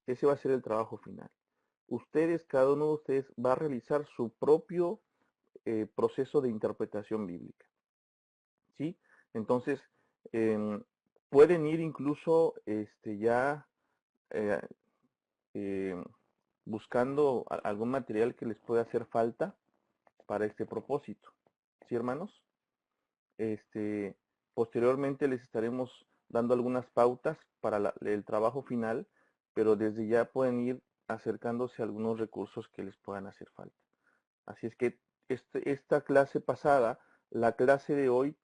Ese va a ser el trabajo final. Ustedes, cada uno de ustedes va a realizar su propio proceso de interpretación bíblica, ¿sí? Entonces, em, pueden ir incluso ya eh, em, buscando algún material que les pueda hacer falta para este propósito, ¿sí, hermanos? Este, Posteriormente les estaremos dando algunas pautas para el trabajo final, pero desde ya pueden ir acercándose a algunos recursos que les puedan hacer falta. Así es que esta clase pasada, la clase de hoy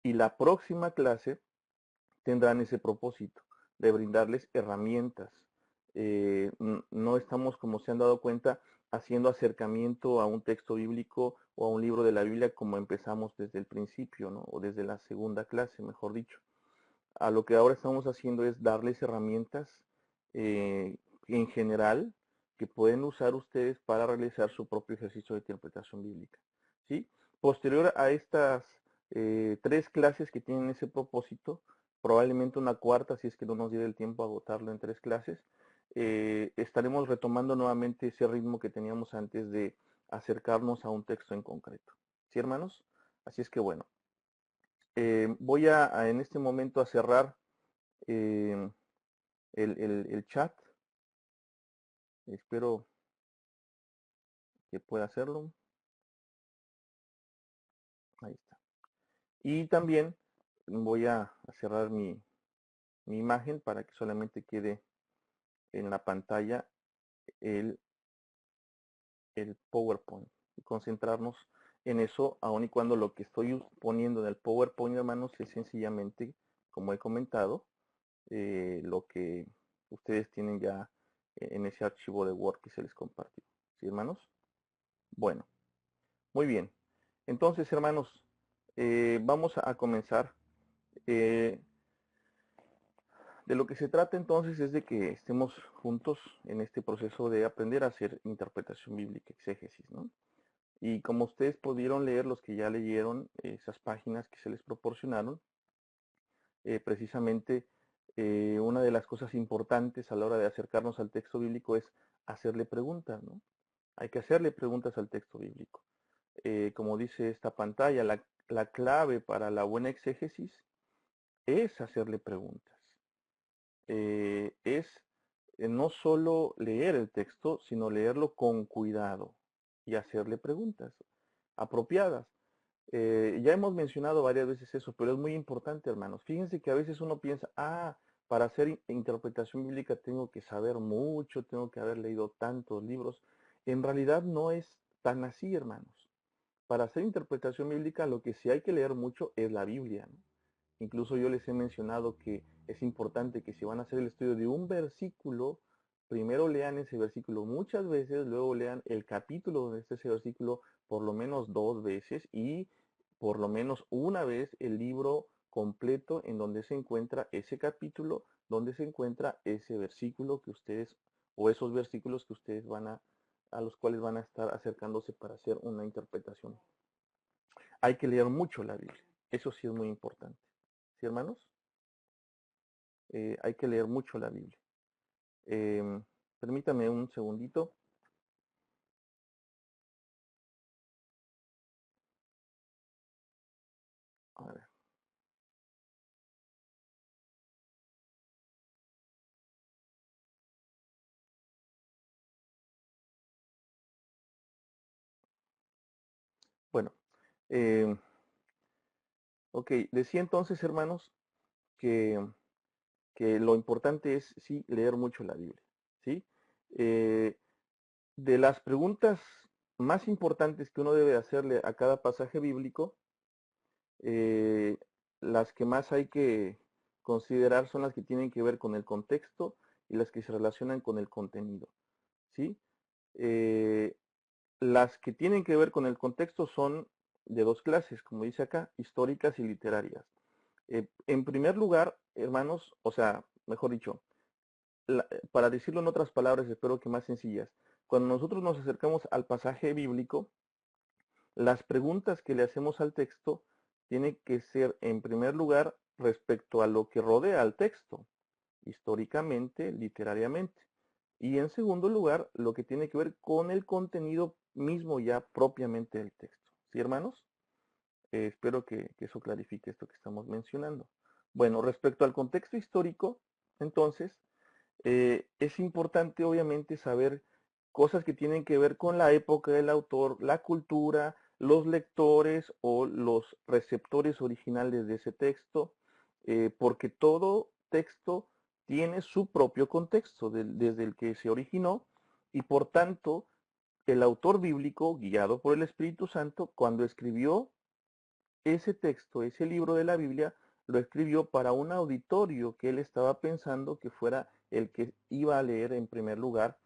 y la próxima clase tendrán ese propósito de brindarles herramientas. No estamos, como se han dado cuenta, haciendo acercamiento a un texto bíblico o a un libro de la Biblia como empezamos desde el principio, ¿no? O desde la segunda clase, mejor dicho. A lo que ahora estamos haciendo es darles herramientas en general que pueden usar ustedes para realizar su propio ejercicio de interpretación bíblica, ¿sí? Posterior a estas 3 clases que tienen ese propósito, probablemente una cuarta, si es que no nos diera el tiempo a agotarlo en 3 clases, estaremos retomando nuevamente ese ritmo que teníamos antes de acercarnos a un texto en concreto. ¿Sí, hermanos? Así es que bueno, voy en este momento a cerrar eh, el chat. Espero que pueda hacerlo. Ahí está. Y también voy a cerrar mi imagen para que solamente quede en la pantalla el, el PowerPoint y concentrarnos en eso, aun y cuando lo que estoy poniendo en el PowerPoint, hermanos, es sencillamente, como he comentado, lo que ustedes tienen ya en ese archivo de Word que se les compartió. ¿Sí, hermanos? Bueno, muy bien. Entonces, hermanos, vamos a comenzar. Eh, de lo que se trata entonces es de que estemos juntos en este proceso de aprender a hacer interpretación bíblica, exégesis, ¿no? Y como ustedes pudieron leer, los que ya leyeron esas páginas que se les proporcionaron, precisamente una de las cosas importantes a la hora de acercarnos al texto bíblico es hacerle preguntas, ¿no? Hay que hacerle preguntas al texto bíblico. Como dice esta pantalla, la clave para la buena exégesis es hacerle preguntas. Es no solo leer el texto, sino leerlo con cuidado y hacerle preguntas apropiadas. Ya hemos mencionado varias veces eso, pero es muy importante, hermanos. Fíjense que a veces uno piensa, para hacer interpretación bíblica tengo que saber mucho, tengo que haber leído tantos libros. En realidad no es tan así, hermanos. Para hacer interpretación bíblica lo que sí hay que leer mucho es la Biblia, ¿no? Incluso yo les he mencionado que es importante que si van a hacer el estudio de un versículo, primero lean ese versículo muchas veces, luego lean el capítulo donde está ese versículo por lo menos 2 veces y por lo menos una vez el libro completo en donde se encuentra ese capítulo, donde se encuentra ese versículo que ustedes, o esos versículos que ustedes a los cuales van a estar acercándose para hacer una interpretación. Hay que leer mucho la Biblia, eso sí es muy importante. ¿Sí, hermanos? Hay que leer mucho la Biblia. Eh, Permítame un segundito. A ver. Bueno, eh, ok, decía entonces, hermanos, que, que lo importante es, sí, leer mucho la Biblia, ¿sí? Eh, de las preguntas más importantes que uno debe hacerle a cada pasaje bíblico, eh, las que más hay que considerar son las que tienen que ver con el contexto y las que se relacionan con el contenido, ¿sí? Eh, Las que tienen que ver con el contexto son de 2 clases, como dice acá, históricas y literarias. En primer lugar, hermanos, o sea, mejor dicho, para decirlo en otras palabras, espero que más sencillas, cuando nosotros nos acercamos al pasaje bíblico, las preguntas que le hacemos al texto tienen que ser, en primer lugar, respecto a lo que rodea al texto, históricamente, literariamente. Y en segundo lugar, lo que tiene que ver con el contenido mismo ya propiamente del texto. ¿Sí, hermanos? Espero que eso clarifique esto que estamos mencionando. Bueno, respecto al contexto histórico, entonces, es importante obviamente saber cosas que tienen que ver con la época del autor, la cultura, los lectores o los receptores originales de ese texto, porque todo texto tiene su propio contexto desde el que se originó y por tanto el autor bíblico, guiado por el Espíritu Santo, cuando escribió ese texto, ese libro de la Biblia, lo escribió para un auditorio que él estaba pensando que fuera el que iba a leer en primer lugar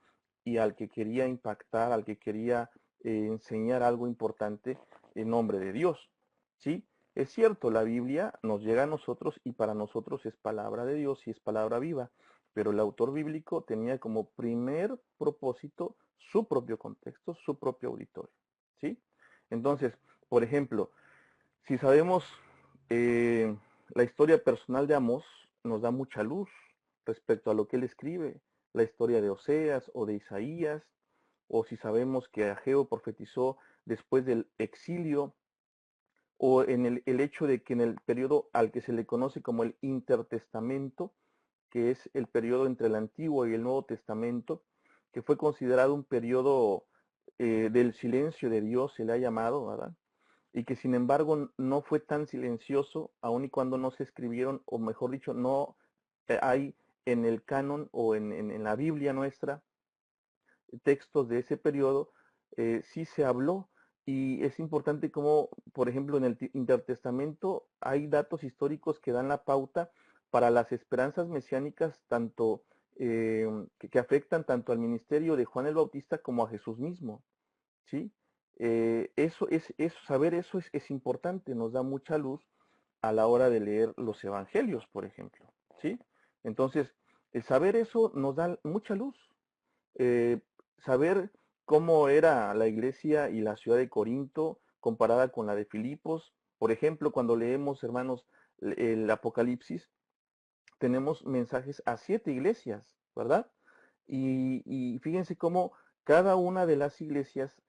y al que quería impactar, al que quería enseñar algo importante en nombre de Dios. ¿Sí? Es cierto, la Biblia nos llega a nosotros y para nosotros es palabra de Dios y es palabra viva, pero el autor bíblico tenía como primer propósito su propio contexto, su propio auditorio. ¿Sí? Entonces, por ejemplo, si sabemos la historia personal de Amós, nos da mucha luz respecto a lo que él escribe, la historia de Oseas o de Isaías, o si sabemos que Ageo profetizó después del exilio, o en el hecho de que en el periodo al que se le conoce como el intertestamento, que es el periodo entre el Antiguo y el Nuevo Testamento, que fue considerado un periodo del silencio de Dios, se le ha llamado, ¿verdad? Y que sin embargo no fue tan silencioso, aun y cuando no se escribieron, o mejor dicho, no hay en el canon o en la Biblia nuestra textos de ese periodo, sí se habló. Y es importante como, por ejemplo, en el Intertestamento hay datos históricos que dan la pauta para las esperanzas mesiánicas, tanto que afectan tanto al ministerio de Juan el Bautista como a Jesús mismo. ¿Sí? Saber eso es importante, nos da mucha luz a la hora de leer los evangelios, por ejemplo, ¿sí? Entonces, el saber eso nos da mucha luz. Saber cómo era la iglesia y la ciudad de Corinto comparada con la de Filipos. Por ejemplo, cuando leemos, hermanos, el Apocalipsis, tenemos mensajes a 7 iglesias, ¿verdad? Y fíjense cómo cada una de las iglesias,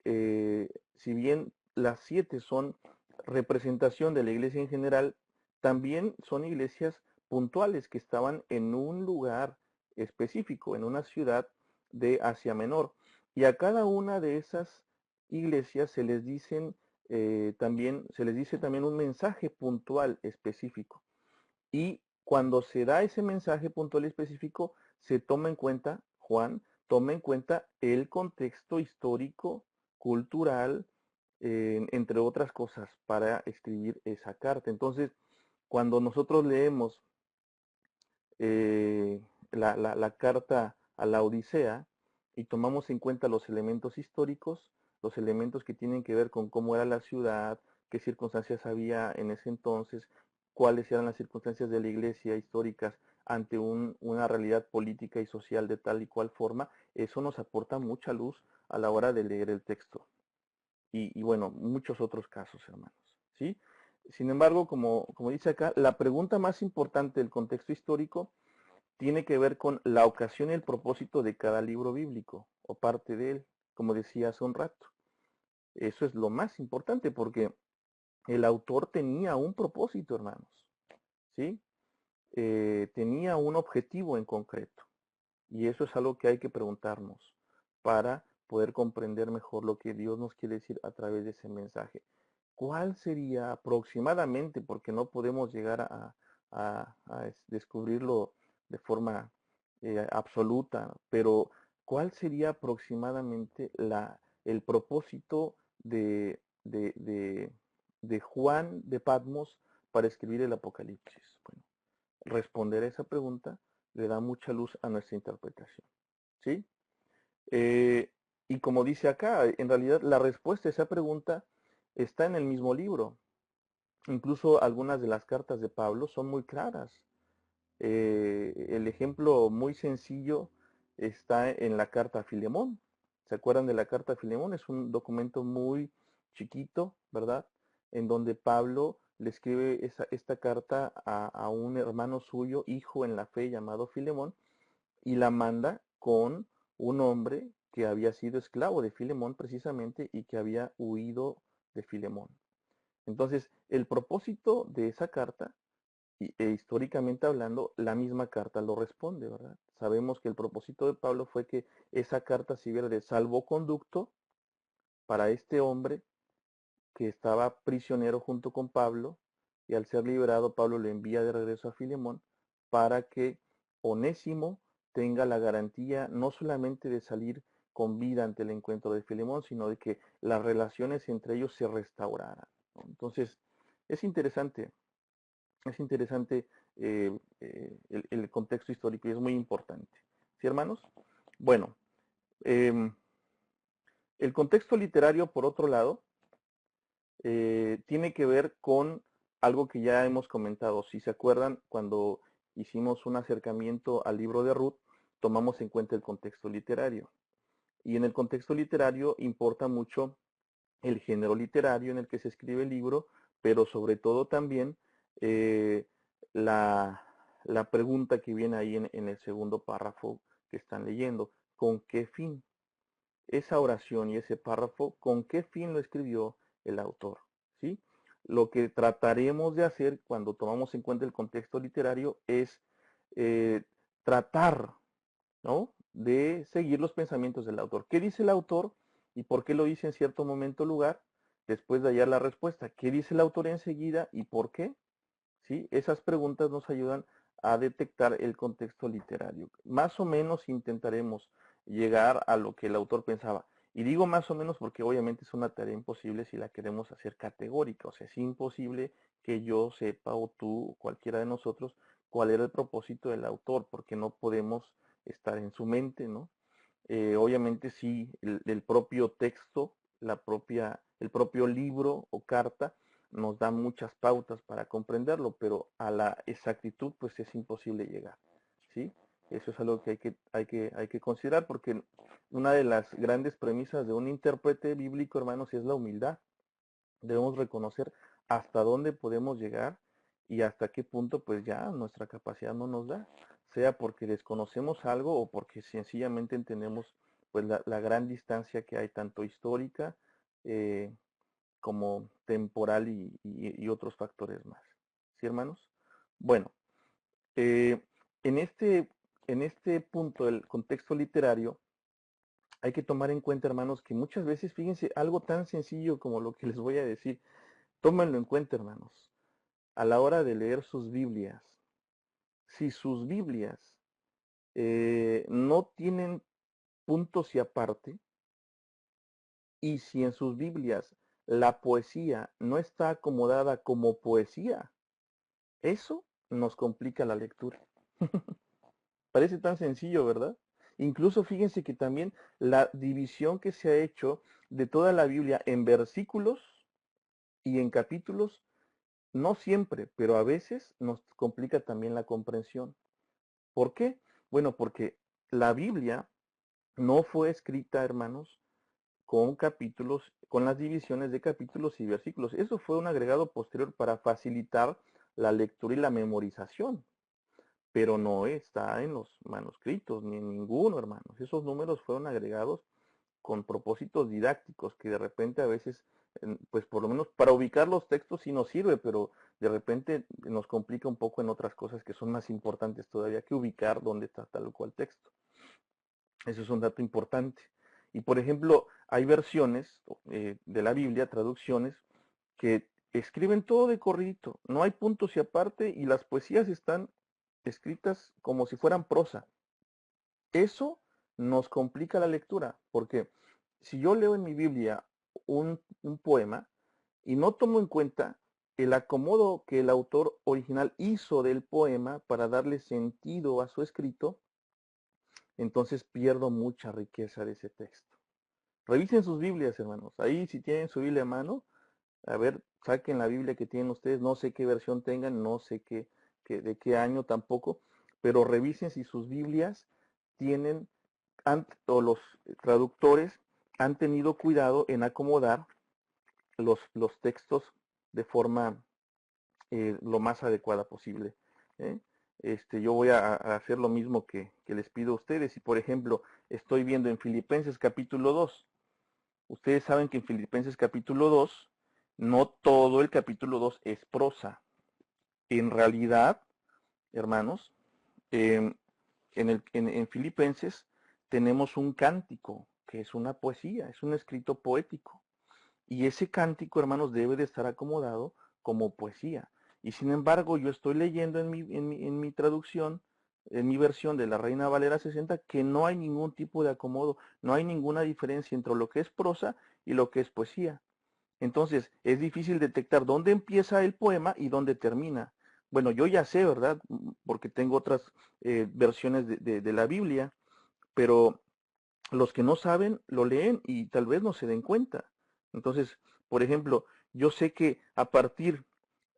si bien las 7 son representación de la iglesia en general, también son iglesias puntuales que estaban en un lugar específico, en una ciudad de Asia Menor. Y a cada una de esas iglesias se les dice también un mensaje puntual específico. Y cuando se da ese mensaje puntual y específico, se toma en cuenta, Juan, toma en cuenta el contexto histórico, cultural, entre otras cosas, para escribir esa carta. Entonces, cuando nosotros leemos la carta a la Odisea y tomamos en cuenta los elementos históricos, los elementos que tienen que ver con cómo era la ciudad, qué circunstancias había en ese entonces, cuáles eran las circunstancias de la iglesia históricas ante una realidad política y social de tal y cual forma, eso nos aporta mucha luz a la hora de leer el texto. Y bueno, muchos otros casos, hermanos. ¿Sí? Sin embargo, como dice acá, la pregunta más importante del contexto histórico tiene que ver con la ocasión y el propósito de cada libro bíblico o parte de él, como decía hace un rato. Eso es lo más importante porque el autor tenía un propósito, hermanos, ¿sí? Tenía un objetivo en concreto y eso es algo que hay que preguntarnos para poder comprender mejor lo que Dios nos quiere decir a través de ese mensaje. ¿Cuál sería aproximadamente, porque no podemos llegar a descubrirlo de forma absoluta, pero cuál sería aproximadamente el propósito de Juan de Patmos para escribir el Apocalipsis? Bueno, responder a esa pregunta le da mucha luz a nuestra interpretación. ¿Sí? Eh, y como dice acá, en realidad la respuesta a esa pregunta está en el mismo libro. Incluso algunas de las cartas de Pablo son muy claras. El ejemplo muy sencillo está en la carta a Filemón. ¿Se acuerdan de la carta a Filemón? Es un documento muy chiquito, ¿verdad? En donde Pablo le escribe esta carta a un hermano suyo, hijo en la fe llamado Filemón, y la manda con un hombre que había sido esclavo de Filemón precisamente y que había huido de Filemón. Entonces, el propósito de esa carta, históricamente hablando, la misma carta lo responde, ¿verdad? Sabemos que el propósito de Pablo fue que esa carta sirviera de salvoconducto para este hombre que estaba prisionero junto con Pablo, y al ser liberado, Pablo le envía de regreso a Filemón para que Onésimo tenga la garantía no solamente de salir con vida ante el encuentro de Filemón, sino de que las relaciones entre ellos se restauraran, ¿no? Entonces, es interesante, el contexto histórico y es muy importante. ¿Sí, hermanos? Bueno, eh, el contexto literario, por otro lado, tiene que ver con algo que ya hemos comentado. Si se acuerdan, cuando hicimos un acercamiento al libro de Ruth, tomamos en cuenta el contexto literario. Y en el contexto literario importa mucho el género literario en el que se escribe el libro, pero sobre todo también eh, la, la pregunta que viene ahí en el segundo párrafo que están leyendo. ¿Con qué fin? Esa oración y ese párrafo, ¿con qué fin lo escribió el autor? ¿Sí? Lo que trataremos de hacer cuando tomamos en cuenta el contexto literario es eh, tratar, ¿no?, de seguir los pensamientos del autor. ¿Qué dice el autor y por qué lo dice en cierto momento o lugar? Después de hallar la respuesta. ¿Qué dice el autor enseguida y por qué? ¿Sí? Esas preguntas nos ayudan a detectar el contexto literario. Más o menos intentaremos llegar a lo que el autor pensaba. Y digo más o menos porque obviamente es una tarea imposible si la queremos hacer categórica. O sea, es imposible que yo sepa o tú o cualquiera de nosotros cuál era el propósito del autor, porque no podemos estar en su mente, ¿no? Obviamente sí, el propio texto, el propio libro o carta nos da muchas pautas para comprenderlo, pero a la exactitud pues es imposible llegar, ¿sí? Eso es algo que hay que considerar, porque una de las grandes premisas de un intérprete bíblico, hermanos, es la humildad. Debemos reconocer hasta dónde podemos llegar y hasta qué punto pues ya nuestra capacidad no nos da, sea porque desconocemos algo o porque sencillamente entendemos pues la gran distancia que hay tanto histórica eh, como temporal y otros factores más. ¿Sí, hermanos? Bueno, eh, en en este punto del contexto literario, hay que tomar en cuenta, hermanos, que muchas veces, fíjense, algo tan sencillo como lo que les voy a decir, tómenlo en cuenta, hermanos, a la hora de leer sus Biblias. Si sus Biblias no tienen puntos y aparte, y si en sus Biblias la poesía no está acomodada como poesía, eso nos complica la lectura. Parece tan sencillo, ¿verdad? Incluso fíjense que también la división que se ha hecho de toda la Biblia en versículos y en capítulos, no siempre, pero a veces nos complica también la comprensión. ¿Por qué? Bueno, porque la Biblia no fue escrita, hermanos, con capítulos, con las divisiones de capítulos y versículos. Eso fue un agregado posterior para facilitar la lectura y la memorización, pero no está en los manuscritos, ni en ninguno, hermanos. Esos números fueron agregados con propósitos didácticos que de repente a veces, pues por lo menos para ubicar los textos sí nos sirve, pero de repente nos complica un poco en otras cosas que son más importantes todavía que ubicar dónde está tal o cual texto. Eso es un dato importante. Y por ejemplo, hay versiones de la Biblia, traducciones, que escriben todo de corridito, no hay puntos y aparte, y las poesías están escritas como si fueran prosa. Eso nos complica la lectura, porque si yo leo en mi Biblia un poema y no tomo en cuenta el acomodo que el autor original hizo del poema para darle sentido a su escrito, entonces pierdo mucha riqueza de ese texto. Revisen sus Biblias, hermanos. Ahí si tienen su Biblia a mano, a ver, saquen la Biblia que tienen ustedes, no sé qué versión tengan, no sé de qué año tampoco, pero revisen si sus Biblias tienen, o los traductores han tenido cuidado en acomodar los textos de forma lo más adecuada posible, ¿eh? yo voy a hacer lo mismo que les pido a ustedes. Y por ejemplo, estoy viendo en Filipenses capítulo 2. Ustedes saben que en Filipenses capítulo 2, no todo el capítulo 2 es prosa. En realidad, hermanos, en Filipenses tenemos un cántico, que es una poesía, es un escrito poético. Y ese cántico, hermanos, debe de estar acomodado como poesía. Y sin embargo, yo estoy leyendo en mi traducción, en mi versión de la Reina Valera 60, que no hay ningún tipo de acomodo, no hay ninguna diferencia entre lo que es prosa y lo que es poesía. Entonces, es difícil detectar dónde empieza el poema y dónde termina. Bueno, yo ya sé, ¿verdad? Porque tengo otras versiones de la Biblia, pero los que no saben lo leen y tal vez no se den cuenta. Entonces, por ejemplo, yo sé que a partir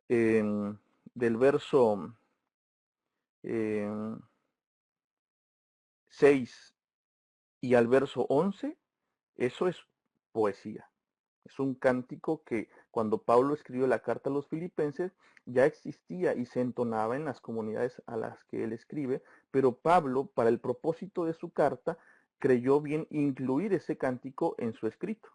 eh, del verso eh, 6 y al verso 11, eso es poesía. Es un cántico que cuando Pablo escribió la carta a los filipenses ya existía y se entonaba en las comunidades a las que él escribe, pero Pablo, para el propósito de su carta, creyó bien incluir ese cántico en su escrito.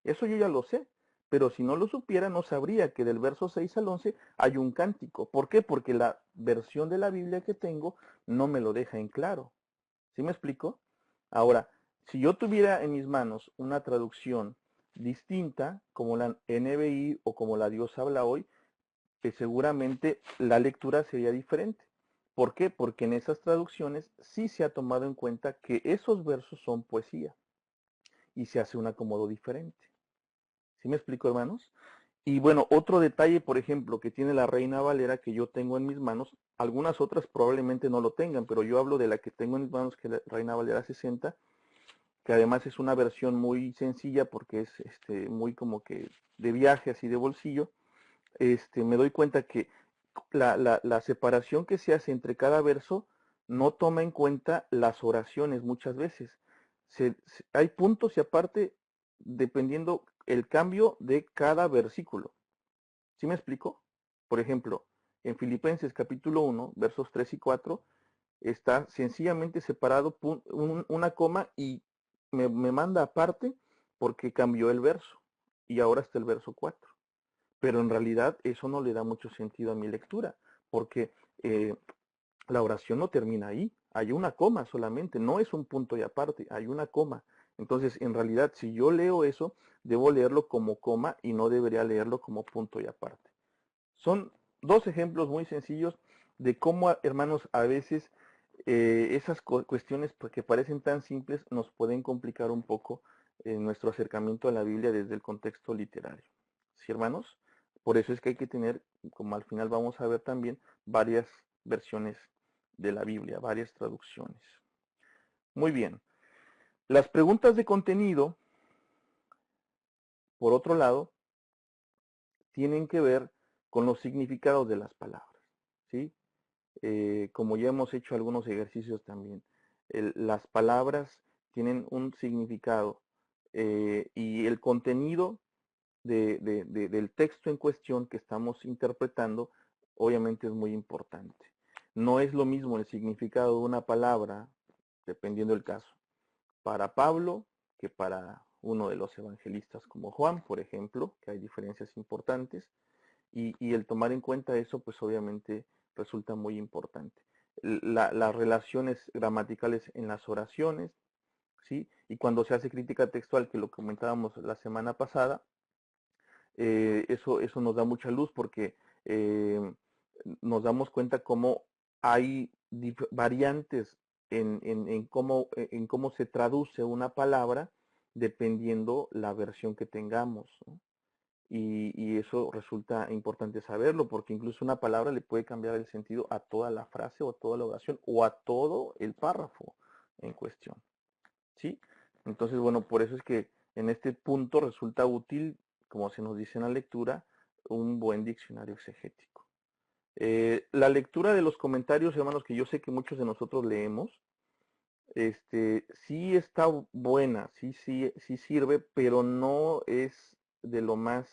Eso yo ya lo sé, pero si no lo supiera no sabría que del verso 6 al 11 hay un cántico. ¿Por qué? Porque la versión de la Biblia que tengo no me lo deja en claro. ¿Sí me explico? Ahora, si yo tuviera en mis manos una traducción distinta, como la NBI o como la Dios habla hoy, que seguramente la lectura sería diferente. ¿Por qué? Porque en esas traducciones sí se ha tomado en cuenta que esos versos son poesía y se hace un acomodo diferente. ¿Sí me explico, hermanos? Y bueno, otro detalle, por ejemplo, que tiene la Reina Valera que yo tengo en mis manos, algunas otras probablemente no lo tengan, pero yo hablo de la que tengo en mis manos, que es la Reina Valera 60, que además es una versión muy sencilla porque es muy como que de viaje, así de bolsillo. Me doy cuenta que la separación que se hace entre cada verso no toma en cuenta las oraciones muchas veces. Hay puntos y aparte dependiendo el cambio de cada versículo. ¿Sí me explico? Por ejemplo, en Filipenses capítulo 1, versos 3 y 4, está sencillamente separado una coma y me manda aparte porque cambió el verso y ahora está el verso 4. Pero en realidad eso no le da mucho sentido a mi lectura, porque la oración no termina ahí, hay una coma solamente, no es un punto y aparte, hay una coma. Entonces, en realidad, si yo leo eso, debo leerlo como coma y no debería leerlo como punto y aparte. Son dos ejemplos muy sencillos de cómo, hermanos, a veces esas cuestiones que parecen tan simples nos pueden complicar un poco nuestro acercamiento a la Biblia desde el contexto literario. ¿Sí, hermanos? Por eso es que hay que tener, como al final vamos a ver también, varias versiones de la Biblia, varias traducciones. Muy bien. Las preguntas de contenido, por otro lado, tienen que ver con los significados de las palabras. ¿Sí? Como ya hemos hecho algunos ejercicios también, las palabras tienen un significado y el contenido del texto en cuestión que estamos interpretando obviamente es muy importante. No es lo mismo el significado de una palabra, dependiendo del caso, para Pablo que para uno de los evangelistas como Juan, por ejemplo, que hay diferencias importantes, y el tomar en cuenta eso, pues obviamente resulta muy importante. Las relaciones gramaticales en las oraciones, ¿sí? Y cuando se hace crítica textual, que lo comentábamos la semana pasada, eso nos da mucha luz porque nos damos cuenta cómo hay variantes en cómo se traduce una palabra dependiendo la versión que tengamos, ¿no? Y eso resulta importante saberlo, porque incluso una palabra le puede cambiar el sentido a toda la frase o a toda la oración o a todo el párrafo en cuestión. ¿Sí? Entonces, bueno, por eso es que en este punto resulta útil, como se nos dice en la lectura, un buen diccionario exegético. La lectura de los comentarios, hermanos, que yo sé que muchos de nosotros leemos, sí está buena, sí sirve, pero no es de lo más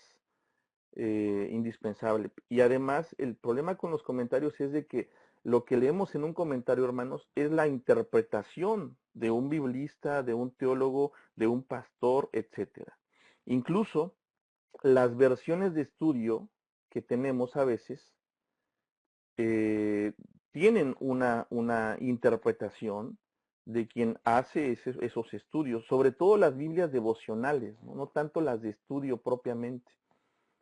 indispensable. Y además, el problema con los comentarios es de que lo que leemos en un comentario, hermanos, es la interpretación de un biblista, de un teólogo, de un pastor, etcétera. Incluso las versiones de estudio que tenemos a veces tienen una interpretación de quien hace esos estudios, sobre todo las Biblias devocionales, ¿no? No tanto las de estudio propiamente,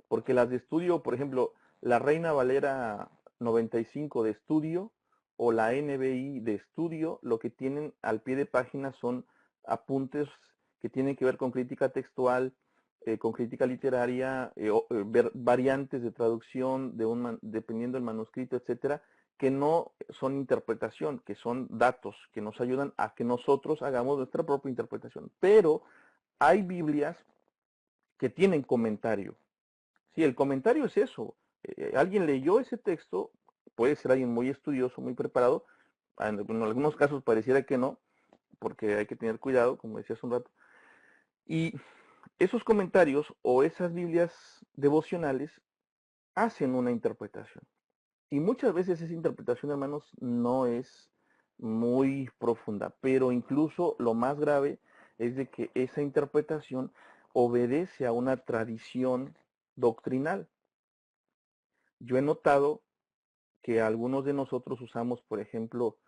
porque las de estudio, por ejemplo, la Reina Valera 95 de estudio o la NBI de estudio, lo que tienen al pie de página son apuntes que tienen que ver con crítica textual, con crítica literaria, variantes de traducción dependiendo del manuscrito, etcétera, que no son interpretación, que son datos que nos ayudan a que nosotros hagamos nuestra propia interpretación. Pero hay Biblias que tienen comentario. Sí, el comentario es eso. Alguien leyó ese texto, puede ser alguien muy estudioso, muy preparado. En algunos casos pareciera que no, porque hay que tener cuidado, como decía hace un rato. Y esos comentarios o esas Biblias devocionales hacen una interpretación. Y muchas veces esa interpretación, hermanos, no es muy profunda, pero incluso lo más grave es de que esa interpretación obedece a una tradición doctrinal. Yo he notado que algunos de nosotros usamos, por ejemplo,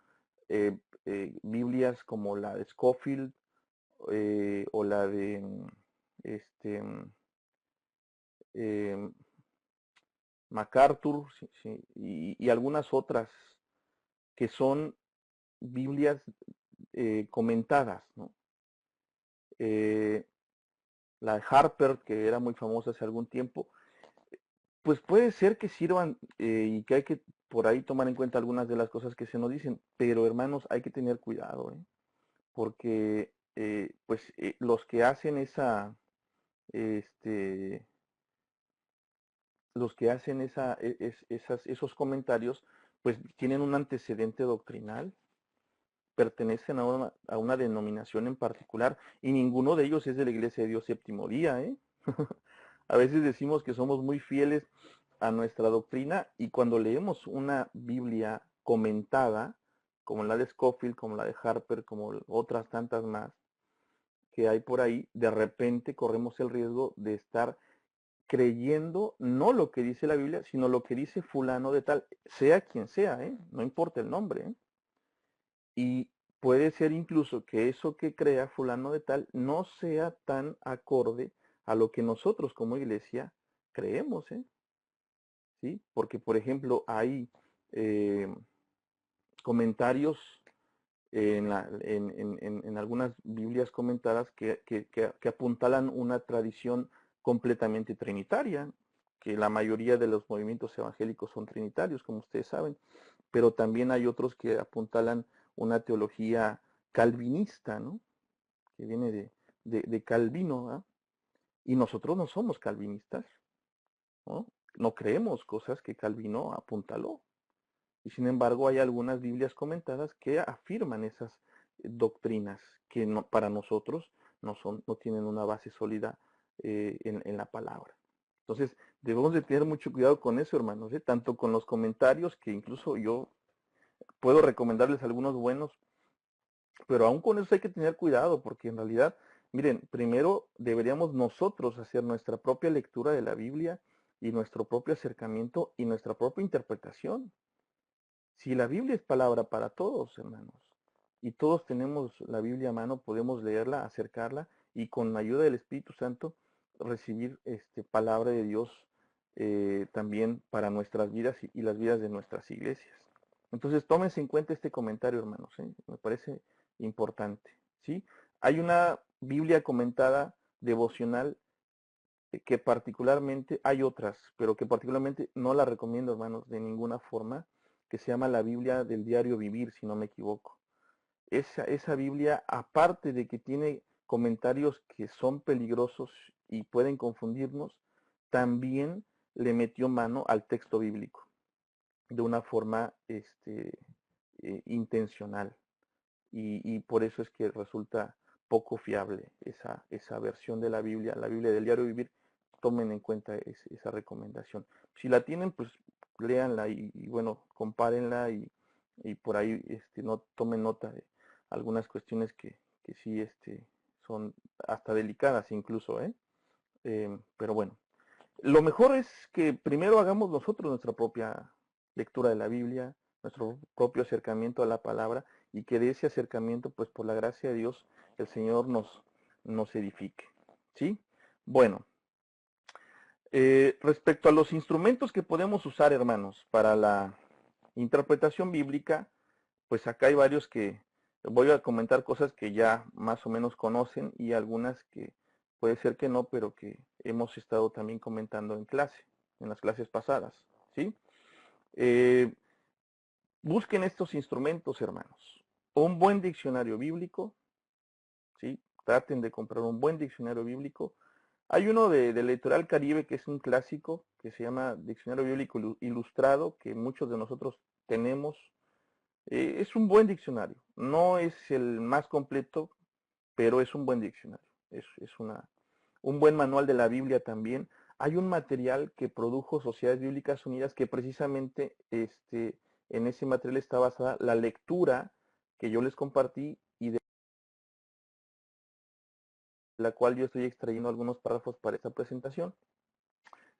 Biblias como la de Scofield o la de este, eh, MacArthur, sí, sí, y algunas otras que son Biblias comentadas, ¿no? La de Harper, que era muy famosa hace algún tiempo, pues puede ser que sirvan y que hay que por ahí tomar en cuenta algunas de las cosas que se nos dicen, pero hermanos, hay que tener cuidado, porque pues los que hacen este, esos comentarios, pues tienen un antecedente doctrinal, pertenecen a una denominación en particular y ninguno de ellos es de la Iglesia de Dios Séptimo Día, ¿eh? A veces decimos que somos muy fieles a nuestra doctrina y cuando leemos una Biblia comentada, como la de Scofield, como la de Harper, como otras tantas más que hay por ahí, de repente corremos el riesgo de estar creyendo no lo que dice la Biblia, sino lo que dice fulano de tal, sea quien sea, ¿eh? No importa el nombre, ¿eh? Y puede ser incluso que eso que crea fulano de tal no sea tan acorde a lo que nosotros como iglesia creemos, ¿eh? ¿Sí? Porque, por ejemplo, hay comentarios en algunas Biblias comentadas que apuntalan una tradición completamente trinitaria, que la mayoría de los movimientos evangélicos son trinitarios, como ustedes saben, pero también hay otros que apuntalan una teología calvinista, ¿no? Que viene de Calvino, ¿ah? Y nosotros no somos calvinistas, ¿no? No creemos cosas que Calvino apuntaló. Y sin embargo hay algunas Biblias comentadas que afirman esas doctrinas que no, para nosotros no tienen una base sólida en la palabra. Entonces debemos de tener mucho cuidado con eso, hermanos, ¿eh? Tanto con los comentarios, que incluso yo puedo recomendarles algunos buenos, pero aún con eso hay que tener cuidado, porque en realidad, miren, primero deberíamos nosotros hacer nuestra propia lectura de la Biblia y nuestro propio acercamiento y nuestra propia interpretación. Si la Biblia es palabra para todos, hermanos, y todos tenemos la Biblia a mano, podemos leerla, acercarla y con la ayuda del Espíritu Santo recibir palabra de Dios también para nuestras vidas y las vidas de nuestras iglesias. Entonces, tómense en cuenta este comentario, hermanos, ¿eh? Me parece importante, ¿sí? Hay una Biblia comentada devocional que particularmente, hay otras, pero que particularmente no la recomiendo, hermanos, de ninguna forma, que se llama la Biblia del Diario Vivir, si no me equivoco. Esa Biblia, aparte de que tiene comentarios que son peligrosos y pueden confundirnos, también le metió mano al texto bíblico de una forma intencional. Y por eso es que resulta poco fiable esa versión de la Biblia del Diario Vivir. Tomen en cuenta esa recomendación. Si la tienen, pues léanla y bueno, compárenla y por ahí no tomen nota de algunas cuestiones que sí son hasta delicadas incluso, ¿eh? Pero bueno, lo mejor es que primero hagamos nosotros nuestra propia lectura de la Biblia, nuestro propio acercamiento a la palabra, y que de ese acercamiento, pues por la gracia de Dios, el Señor nos edifique. ¿Sí? Bueno, respecto a los instrumentos que podemos usar, hermanos, para la interpretación bíblica, pues acá hay varios que voy a comentar cosas que ya más o menos conocen y algunas que puede ser que no, pero que hemos estado también comentando en clase, en las clases pasadas, ¿sí? Eh, Busquen estos instrumentos, hermanos. Un buen diccionario bíblico, ¿sí? Traten de comprar un buen diccionario bíblico. Hay uno de Litoral Caribe que es un clásico, que se llama Diccionario Bíblico Ilustrado, que muchos de nosotros tenemos. Es un buen diccionario. No es el más completo, pero es un buen diccionario. Un buen manual de la Biblia también. Hay un material que produjo Sociedades Bíblicas Unidas que precisamente en ese material está basada la lectura que yo les compartí y de la cual yo estoy extrayendo algunos párrafos para esta presentación.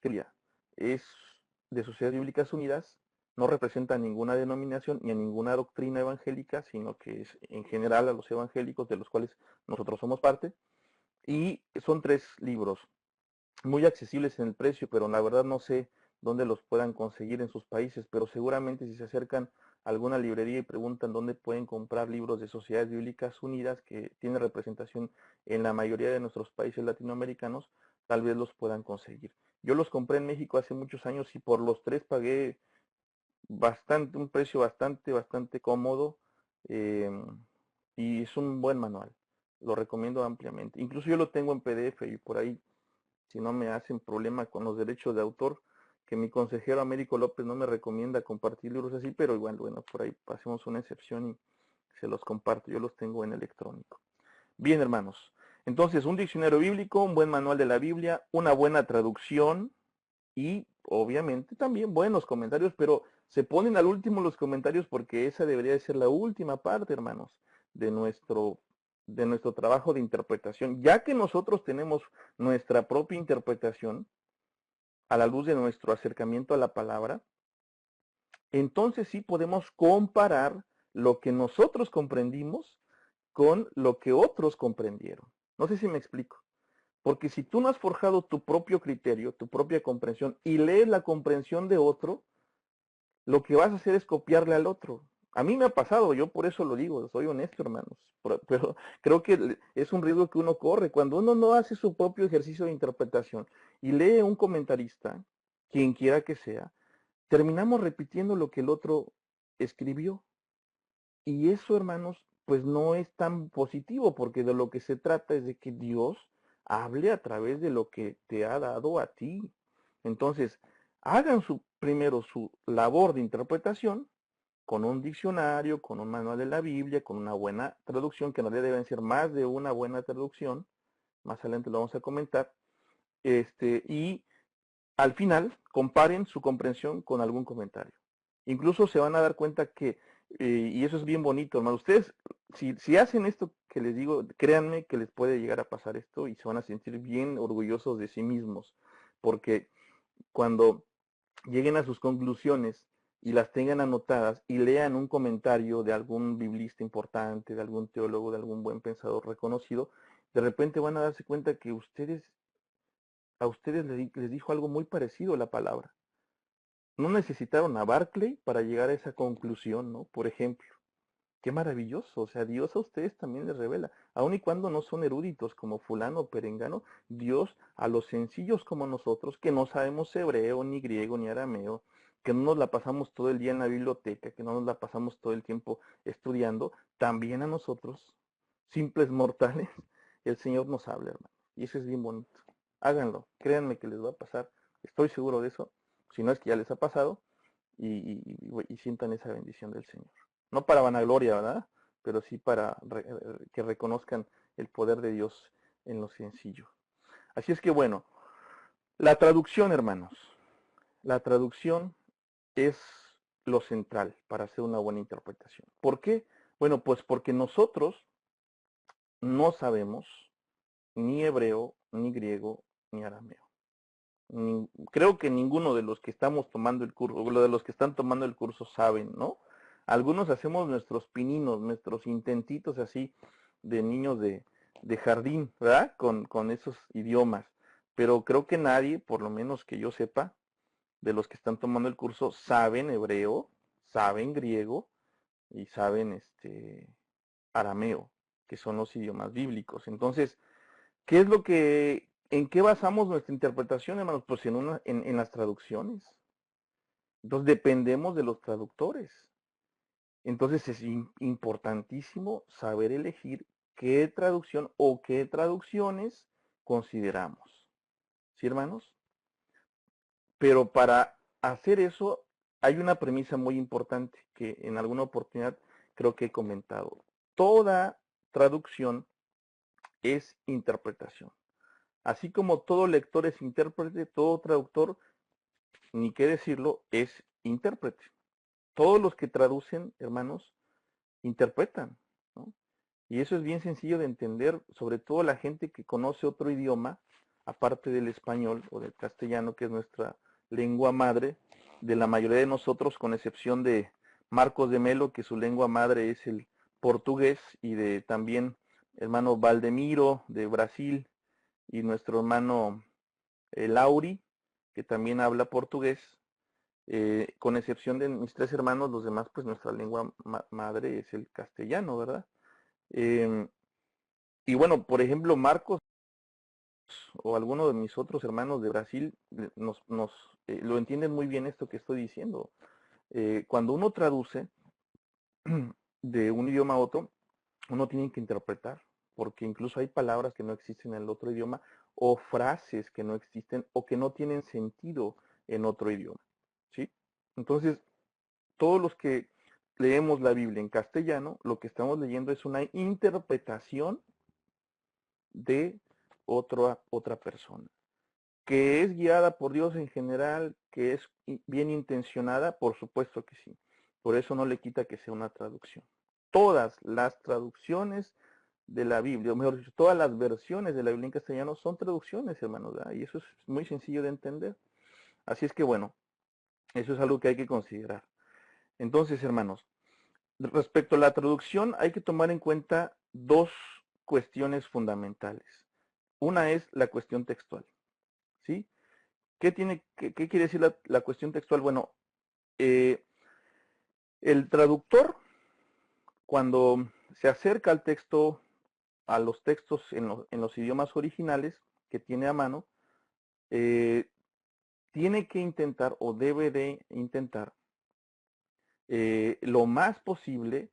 Que es de Sociedades Bíblicas Unidas, no representa a ninguna denominación ni a ninguna doctrina evangélica, sino que es en general a los evangélicos de los cuales nosotros somos parte. Y son 3 libros muy accesibles en el precio, pero la verdad no sé dónde los puedan conseguir en sus países, pero seguramente si se acercan a alguna librería y preguntan dónde pueden comprar libros de Sociedades Bíblicas Unidas, que tiene representación en la mayoría de nuestros países latinoamericanos, tal vez los puedan conseguir. Yo los compré en México hace muchos años y por los 3 pagué un precio bastante cómodo, eh, y es un buen manual. Lo recomiendo ampliamente. Incluso yo lo tengo en PDF y por ahí, si no me hacen problema con los derechos de autor, que mi consejero Américo López no me recomienda compartir libros así, pero igual, bueno, por ahí pasemos una excepción y se los comparto. Yo los tengo en electrónico. Bien, hermanos. Entonces, un diccionario bíblico, un buen manual de la Biblia, una buena traducción y obviamente también buenos comentarios, pero se ponen al último los comentarios porque esa debería de ser la última parte, hermanos, de nuestro trabajo de interpretación. Ya que nosotros tenemos nuestra propia interpretación a la luz de nuestro acercamiento a la palabra, entonces sí podemos comparar lo que nosotros comprendimos con lo que otros comprendieron. No sé si me explico. Porque si tú no has forjado tu propio criterio, tu propia comprensión, y lees la comprensión de otro, lo que vas a hacer es copiarle al otro. A mí me ha pasado, yo por eso lo digo, soy honesto, hermanos, pero creo que es un riesgo que uno corre. Cuando uno no hace su propio ejercicio de interpretación y lee un comentarista, quien quiera que sea, terminamos repitiendo lo que el otro escribió. Y eso, hermanos, pues no es tan positivo, porque de lo que se trata es de que Dios hable a través de lo que te ha dado a ti. Entonces, hagan primero su labor de interpretación con un diccionario, con un manual de la Biblia, con una buena traducción, que en realidad deben ser más de una buena traducción. Más adelante lo vamos a comentar. Y al final comparen su comprensión con algún comentario. Incluso se van a dar cuenta que, y eso es bien bonito, hermano, ustedes, si hacen esto que les digo, créanme que les puede llegar a pasar esto y se van a sentir bien orgullosos de sí mismos, porque cuando lleguen a sus conclusiones y las tengan anotadas y lean un comentario de algún biblista importante, de algún teólogo, de algún buen pensador reconocido, de repente van a darse cuenta que a ustedes les dijo algo muy parecido a la palabra. No necesitaron a Barclay para llegar a esa conclusión, ¿no? Por ejemplo, qué maravilloso, o sea, Dios a ustedes también les revela, aun y cuando no son eruditos como fulano o perengano, Dios a los sencillos como nosotros, que no sabemos hebreo, ni griego, ni arameo, que no nos la pasamos todo el día en la biblioteca, que no nos la pasamos todo el tiempo estudiando, también a nosotros, simples mortales, el Señor nos habla, hermano, y eso es bien bonito. Háganlo, créanme que les va a pasar, estoy seguro de eso, si no es que ya les ha pasado, y sientan esa bendición del Señor. No para vanagloria, ¿verdad? Pero sí para que reconozcan el poder de Dios en lo sencillo. Así es que bueno, la traducción, hermanos. La traducción es lo central para hacer una buena interpretación. ¿Por qué? Bueno, pues porque nosotros no sabemos ni hebreo, ni griego, ni arameo. Creo que ninguno de los que estamos tomando el curso, o de los que están tomando el curso saben, ¿no? Algunos hacemos nuestros pininos, nuestros intentitos así de niños de jardín, ¿verdad? Con esos idiomas. Pero creo que nadie, por lo menos que yo sepa, de los que están tomando el curso, saben hebreo, saben griego y saben arameo, que son los idiomas bíblicos. Entonces, ¿qué es en qué basamos nuestra interpretación, hermanos? Pues en las traducciones. Entonces dependemos de los traductores. Entonces es importantísimo saber elegir qué traducción o qué traducciones consideramos. ¿Sí, hermanos? Pero para hacer eso hay una premisa muy importante que en alguna oportunidad creo que he comentado. Toda traducción es interpretación. Así como todo lector es intérprete, todo traductor, ni qué decirlo, es intérprete. Todos los que traducen, hermanos, interpretan, ¿no? Y eso es bien sencillo de entender, sobre todo la gente que conoce otro idioma, aparte del español o del castellano, que es nuestra lengua madre, de la mayoría de nosotros, con excepción de Marcos de Melo, que su lengua madre es el portugués, y de también hermano Valdemiro de Brasil, y nuestro hermano Lauri, que también habla portugués, con excepción de mis tres hermanos, los demás, pues nuestra lengua madre es el castellano, ¿verdad? Eh, y bueno, por ejemplo, Marcos o alguno de mis otros hermanos de Brasil lo entienden muy bien esto que estoy diciendo. Cuando uno traduce de un idioma a otro, uno tiene que interpretar, porque incluso hay palabras que no existen en el otro idioma o frases que no existen o que no tienen sentido en otro idioma, ¿sí? Entonces, todos los que leemos la Biblia en castellano, lo que estamos leyendo es una interpretación de otra persona, que es guiada por Dios en general, que es bien intencionada, por supuesto que sí. Por eso no le quita que sea una traducción. Todas las traducciones de la Biblia, o mejor dicho, todas las versiones de la Biblia en castellano son traducciones, hermanos, ¿verdad? Y eso es muy sencillo de entender. Así es que bueno, eso es algo que hay que considerar. Entonces, hermanos, respecto a la traducción, hay que tomar en cuenta dos cuestiones fundamentales. Una es la cuestión textual, ¿sí? ¿Qué quiere decir la cuestión textual? Bueno, el traductor, cuando se acerca al texto, a los textos en los idiomas originales que tiene a mano, tiene que intentar o debe de intentar lo más posible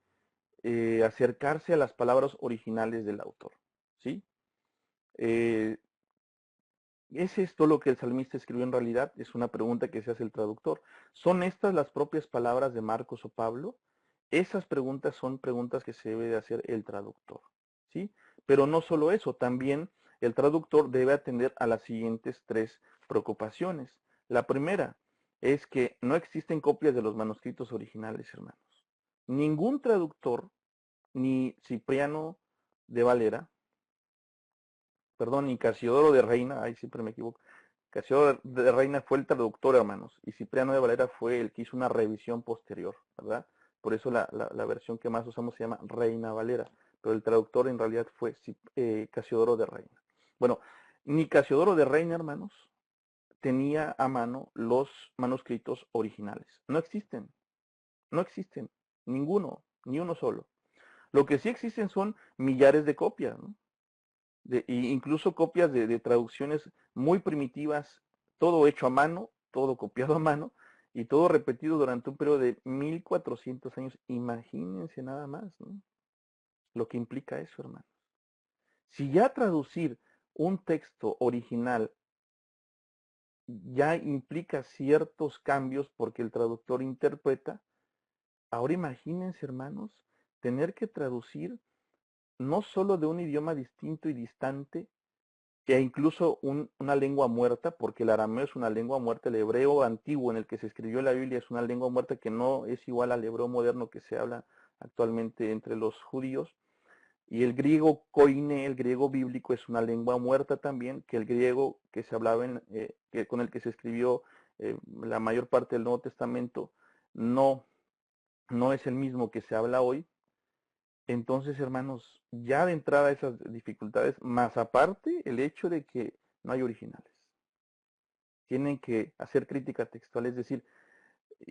acercarse a las palabras originales del autor, ¿sí? ¿Es esto lo que el salmista escribió en realidad? Es una pregunta que se hace el traductor. ¿Son estas las propias palabras de Marcos o Pablo? Esas preguntas son preguntas que se debe de hacer el traductor, ¿sí? Pero no solo eso, también el traductor debe atender a las siguientes tres preocupaciones. La primera es que no existen copias de los manuscritos originales, hermanos. Ningún traductor, ni Cipriano de Valera, perdón, y Casiodoro de Reina, ahí siempre me equivoco. Casiodoro de Reina fue el traductor, hermanos, y Cipriano de Valera fue el que hizo una revisión posterior, ¿verdad? Por eso la versión que más usamos se llama Reina Valera, pero el traductor en realidad fue Casiodoro de Reina. Bueno, ni Casiodoro de Reina, hermanos, tenía a mano los manuscritos originales. No existen, no existen, ninguno, ni uno solo. Lo que sí existen son millares de copias, ¿no? Incluso copias de traducciones muy primitivas, todo hecho a mano, todo copiado a mano y todo repetido durante un periodo de 1400 años. Imagínense nada más, ¿no? Lo que implica eso, hermano. Si ya traducir un texto original ya implica ciertos cambios porque el traductor interpreta, ahora imagínense, hermanos, tener que traducir no solo de un idioma distinto y distante, e incluso una lengua muerta, porque el arameo es una lengua muerta, el hebreo antiguo en el que se escribió la Biblia es una lengua muerta que no es igual al hebreo moderno que se habla actualmente entre los judíos. Y el griego koine, el griego bíblico, es una lengua muerta también, que el griego que se hablaba con el que se escribió la mayor parte del Nuevo Testamento no, no es el mismo que se habla hoy. Entonces, hermanos, ya de entrada esas dificultades, más aparte el hecho de que no hay originales. Tienen que hacer crítica textual, es decir,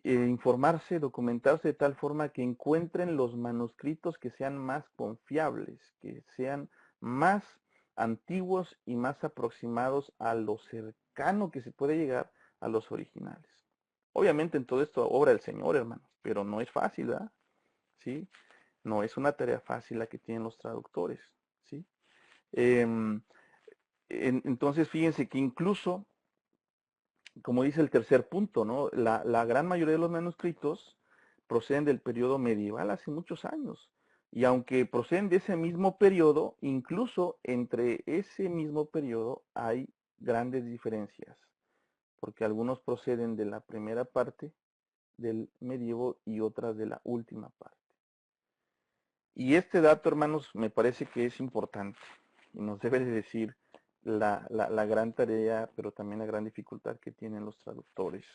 informarse, documentarse de tal forma que encuentren los manuscritos que sean más confiables, que sean más antiguos y más aproximados a lo cercano que se puede llegar a los originales. Obviamente en todo esto obra el Señor, hermanos, pero no es fácil, ¿verdad? ¿Sí? No es una tarea fácil la que tienen los traductores, ¿sí? Entonces, fíjense que incluso, como dice el tercer punto, ¿no? La gran mayoría de los manuscritos proceden del periodo medieval, hace muchos años. Y aunque proceden de ese mismo periodo, incluso entre ese mismo periodo hay grandes diferencias, porque algunos proceden de la primera parte del medievo y otras de la última parte. Y este dato, hermanos, me parece que es importante y nos debe de decir la gran tarea, pero también la gran dificultad que tienen los traductores.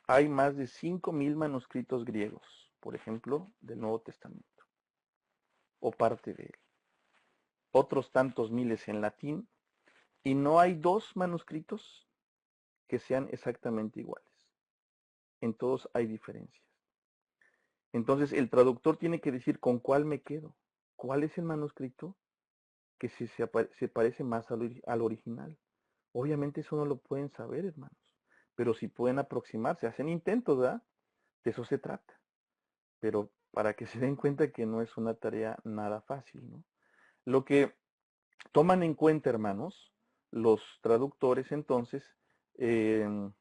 Hay más de 5.000 manuscritos griegos, por ejemplo, del Nuevo Testamento, o parte de él. Otros tantos miles en latín, y no hay dos manuscritos que sean exactamente iguales. En todos hay diferencias. Entonces, el traductor tiene que decir con cuál me quedo. ¿Cuál es el manuscrito que se parece más al original? Obviamente eso no lo pueden saber, hermanos. Pero si pueden aproximarse, hacen intentos, ¿verdad? De eso se trata. Pero para que se den cuenta que no es una tarea nada fácil, ¿no? Lo que toman en cuenta, hermanos, los traductores entonces, eh,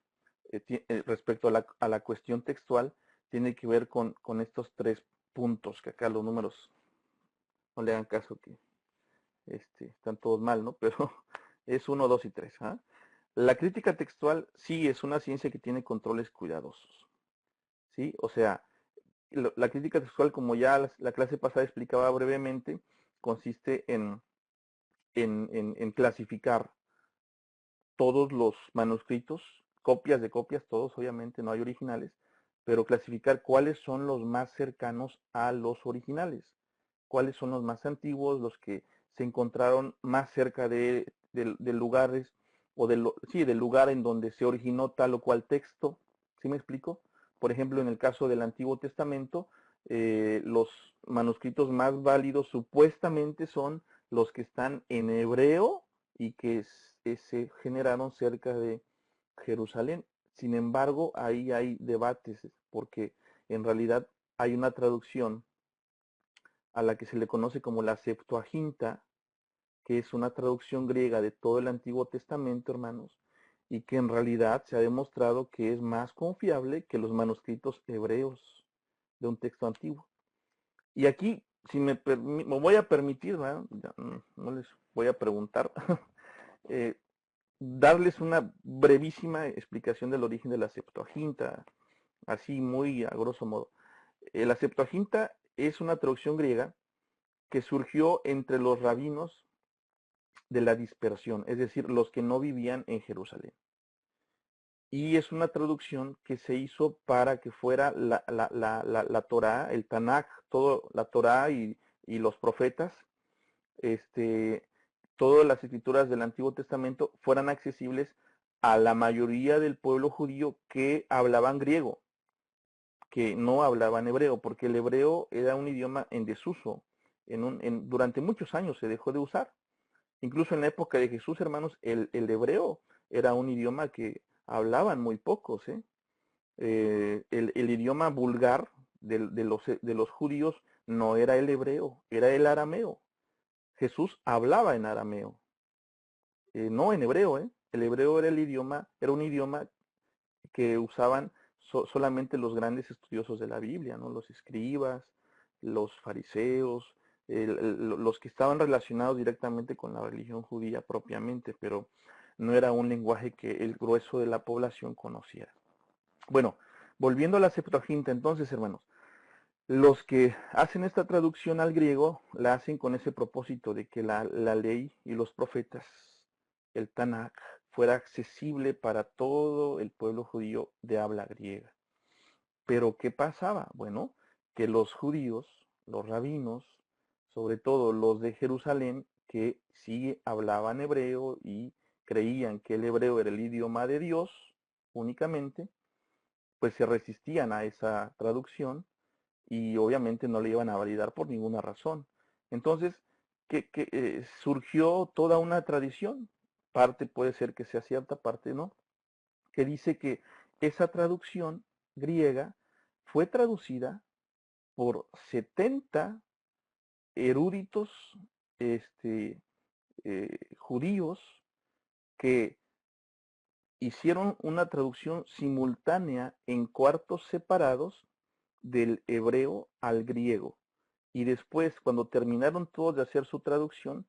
respecto a la cuestión textual, tiene que ver con estos tres puntos, que acá los números no le hagan caso que están todos mal, ¿no? Pero es 1, 2 y 3. ¿Ah? La crítica textual sí es una ciencia que tiene controles cuidadosos, ¿sí? O sea, la crítica textual, como ya la clase pasada explicaba brevemente, consiste en clasificar todos los manuscritos, copias de copias, todos obviamente, no hay originales, pero clasificar cuáles son los más cercanos a los originales, cuáles son los más antiguos, los que se encontraron más cerca de lugares, o del lugar en donde se originó tal o cual texto. ¿Sí me explico? Por ejemplo, en el caso del Antiguo Testamento, los manuscritos más válidos supuestamente son los que están en hebreo y que se generaron cerca de Jerusalén. Sin embargo, ahí hay debates porque en realidad hay una traducción a la que se le conoce como la Septuaginta, que es una traducción griega de todo el Antiguo Testamento, hermanos, y que en realidad se ha demostrado que es más confiable que los manuscritos hebreos de un texto antiguo. Y aquí, si me voy a permitir, ¿verdad? Ya, no les voy a preguntar, darles una brevísima explicación del origen de la Septuaginta, así muy a grosso modo. La Septuaginta es una traducción griega que surgió entre los rabinos de la dispersión, es decir, los que no vivían en Jerusalén. Y es una traducción que se hizo para que fuera la Torá, el Tanaj, todo la Torá y los profetas, todas las escrituras del Antiguo Testamento fueran accesibles a la mayoría del pueblo judío que hablaban griego, que no hablaban hebreo, porque el hebreo era un idioma en desuso. Durante muchos años se dejó de usar. Incluso en la época de Jesús, hermanos, el hebreo era un idioma que hablaban muy pocos. El idioma vulgar de los judíos no era el hebreo, era el arameo. Jesús hablaba en arameo, no en hebreo. El hebreo era un idioma que usaban solamente los grandes estudiosos de la Biblia, ¿no? Los escribas, los fariseos, los que estaban relacionados directamente con la religión judía propiamente, pero no era un lenguaje que el grueso de la población conociera. Bueno, volviendo a la Septuaginta entonces, hermanos, los que hacen esta traducción al griego la hacen con ese propósito de que la ley y los profetas, el Tanakh, fuera accesible para todo el pueblo judío de habla griega. Pero ¿qué pasaba? Bueno, que los judíos, los rabinos, sobre todo los de Jerusalén, que sí hablaban hebreo y creían que el hebreo era el idioma de Dios únicamente, pues se resistían a esa traducción y obviamente no le iban a validar por ninguna razón. Entonces, surgió toda una tradición, parte puede ser que sea cierta, parte no, que dice que esa traducción griega fue traducida por 70 eruditos judíos que hicieron una traducción simultánea en cuartos separados del hebreo al griego. Y después, cuando terminaron todos de hacer su traducción,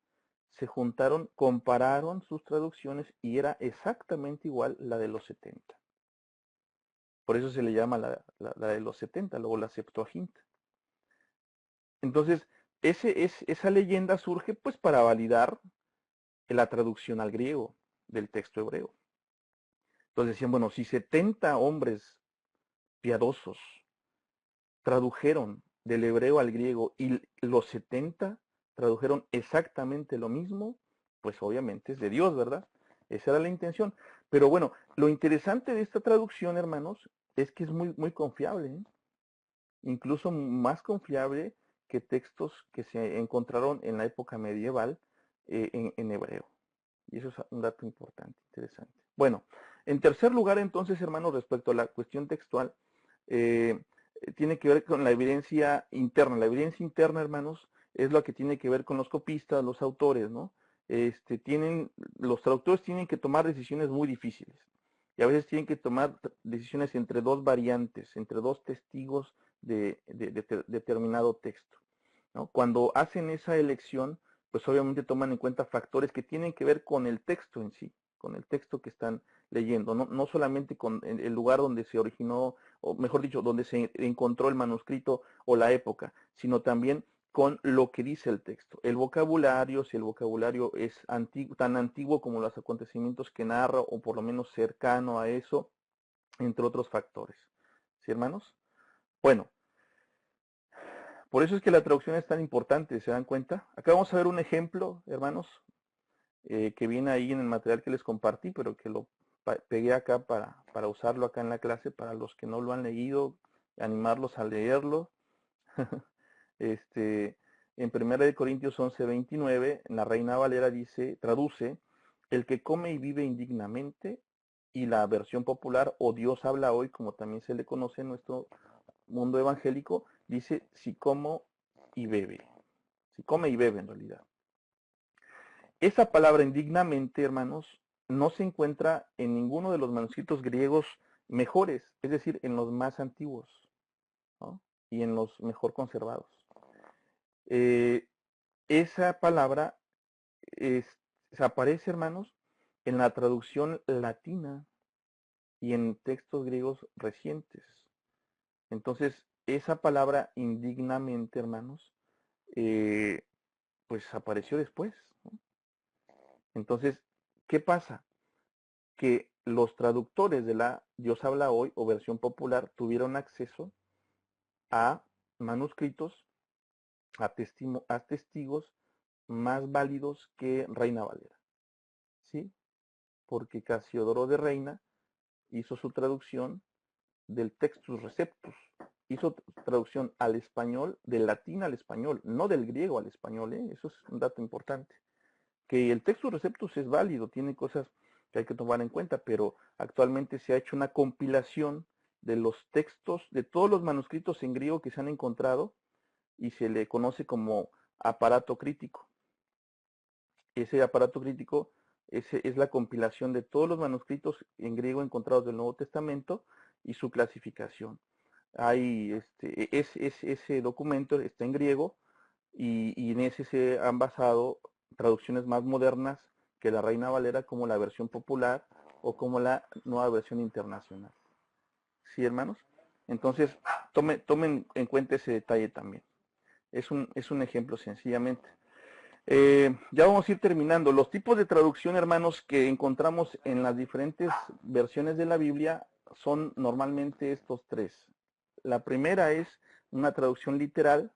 se juntaron, compararon sus traducciones y era exactamente igual la de los 70. Por eso se le llama la de los 70, luego la Septuaginta. Entonces, esa leyenda surge pues para validar la traducción al griego del texto hebreo. Entonces decían, bueno, si 70 hombres piadosos tradujeron del hebreo al griego y los 70 tradujeron exactamente lo mismo, pues obviamente es de Dios, ¿verdad? Esa era la intención. Pero bueno, lo interesante de esta traducción, hermanos, es que es muy, muy confiable, ¿eh? Incluso más confiable que textos que se encontraron en la época medieval en hebreo. Y eso es un dato importante, interesante. Bueno, en tercer lugar, entonces, hermanos, respecto a la cuestión textual, tiene que ver con la evidencia interna. La evidencia interna, hermanos, es lo que tiene que ver con los copistas, los autores, ¿no? Los traductores tienen que tomar decisiones muy difíciles. Y a veces tienen que tomar decisiones entre dos variantes, entre dos testigos de determinado texto, ¿no? Cuando hacen esa elección, pues obviamente toman en cuenta factores que tienen que ver con el texto en sí, con el texto que están leyendo, no solamente con el lugar donde se originó, o mejor dicho, donde se encontró el manuscrito o la época, sino también con lo que dice el texto. El vocabulario, si el vocabulario es tan antiguo como los acontecimientos que narra, o por lo menos cercano a eso, entre otros factores. ¿Sí, hermanos? Bueno, por eso es que la traducción es tan importante, ¿se dan cuenta? Acá vamos a ver un ejemplo, hermanos, que viene ahí en el material que les compartí, pero que lo pegué acá para usarlo acá en la clase, para los que no lo han leído, animarlos a leerlo. En 1 Corintios 11:29, en la Reina Valera dice, traduce, el que come y vive indignamente, y la versión popular, o Dios habla hoy, como también se le conoce en nuestro mundo evangélico, dice, si como y bebe. Si come y bebe en realidad. Esa palabra indignamente, hermanos, no se encuentra en ninguno de los manuscritos griegos mejores, es decir, en los más antiguos, ¿no? Y en los mejor conservados. Esa palabra se aparece, hermanos, en la traducción latina y en textos griegos recientes. Entonces, esa palabra indignamente, hermanos, pues apareció después, ¿no? Entonces, ¿qué pasa? Que los traductores de la Dios habla hoy o versión popular tuvieron acceso a manuscritos, a testigos más válidos que Reina Valera, ¿sí? Porque Casiodoro de Reina hizo su traducción del Textus Receptus, hizo traducción al español, del latín al español, no del griego al español, ¿eh? Eso es un dato importante. Que el Textus Receptus es válido, tiene cosas que hay que tomar en cuenta, pero actualmente se ha hecho una compilación de los textos, de todos los manuscritos en griego que se han encontrado, y se le conoce como aparato crítico. Ese aparato crítico es la compilación de todos los manuscritos en griego encontrados del Nuevo Testamento y su clasificación. Ese documento está en griego, y en ese se han basado traducciones más modernas que la Reina Valera, como la versión popular o como la nueva versión internacional. ¿Sí, hermanos? Entonces, tomen en cuenta ese detalle también. Es un ejemplo sencillamente. Ya vamos a ir terminando. Los tipos de traducción, hermanos, que encontramos en las diferentes versiones de la Biblia son normalmente estos tres. La primera es una traducción literal,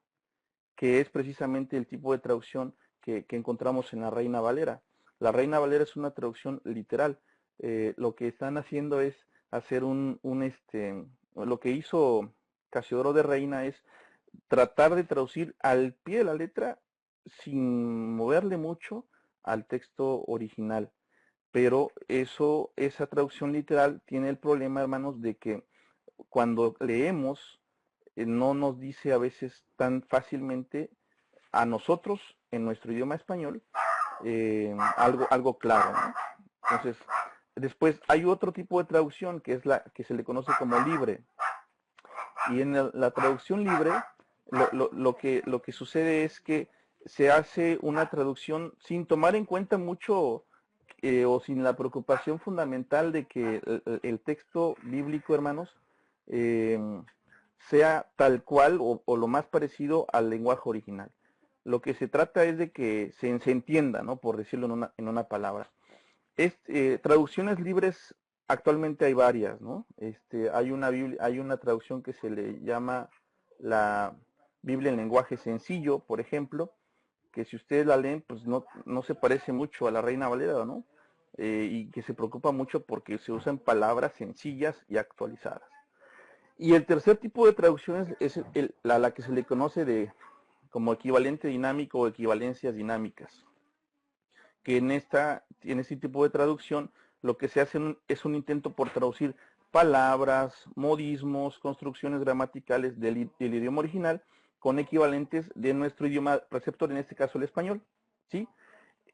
que es precisamente el tipo de traducción que encontramos en la Reina Valera. La Reina Valera es una traducción literal. Lo que están haciendo es hacer lo que hizo Casiodoro de Reina es tratar de traducir al pie de la letra sin moverle mucho al texto original. Pero esa traducción literal tiene el problema, hermanos, de que cuando leemos no nos dice a veces tan fácilmente a nosotros en nuestro idioma español algo claro, ¿no? Entonces, después hay otro tipo de traducción que es la que se le conoce como libre. Y en la traducción libre lo que sucede es que se hace una traducción sin tomar en cuenta mucho o sin la preocupación fundamental de que el texto bíblico, hermanos, eh, sea tal cual o lo más parecido al lenguaje original. Lo que se trata es de que se entienda, ¿no? Por decirlo en una palabra. Traducciones libres actualmente hay varias, ¿no? Hay una traducción que se le llama la Biblia en lenguaje sencillo, por ejemplo, que si ustedes la leen, pues no se parece mucho a la Reina Valera, ¿no? Y que se preocupa mucho porque se usan palabras sencillas y actualizadas. Y el tercer tipo de traducciones es la que se le conoce como equivalente dinámico o equivalencias dinámicas, que en este tipo de traducción lo que se hace es un intento por traducir palabras, modismos, construcciones gramaticales del idioma original con equivalentes de nuestro idioma receptor, en este caso el español, ¿sí?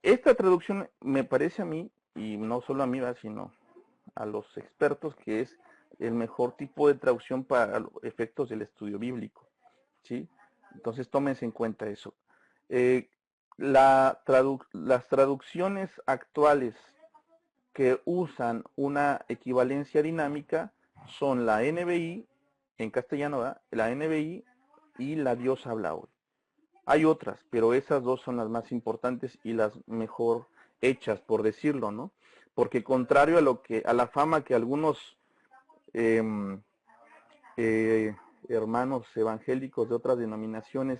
Esta traducción me parece a mí, y no solo a mí, sino a los expertos, que es el mejor tipo de traducción para los efectos del estudio bíblico, ¿sí? Entonces tómense en cuenta eso. Eh, las traducciones actuales que usan una equivalencia dinámica son la NBI, en castellano, ¿verdad? La NBI y la Dios habla hoy. Hay otras, pero esas dos son las más importantes y las mejor hechas, por decirlo, ¿no? Porque contrario a la fama que algunos eh, eh, hermanos evangélicos de otras denominaciones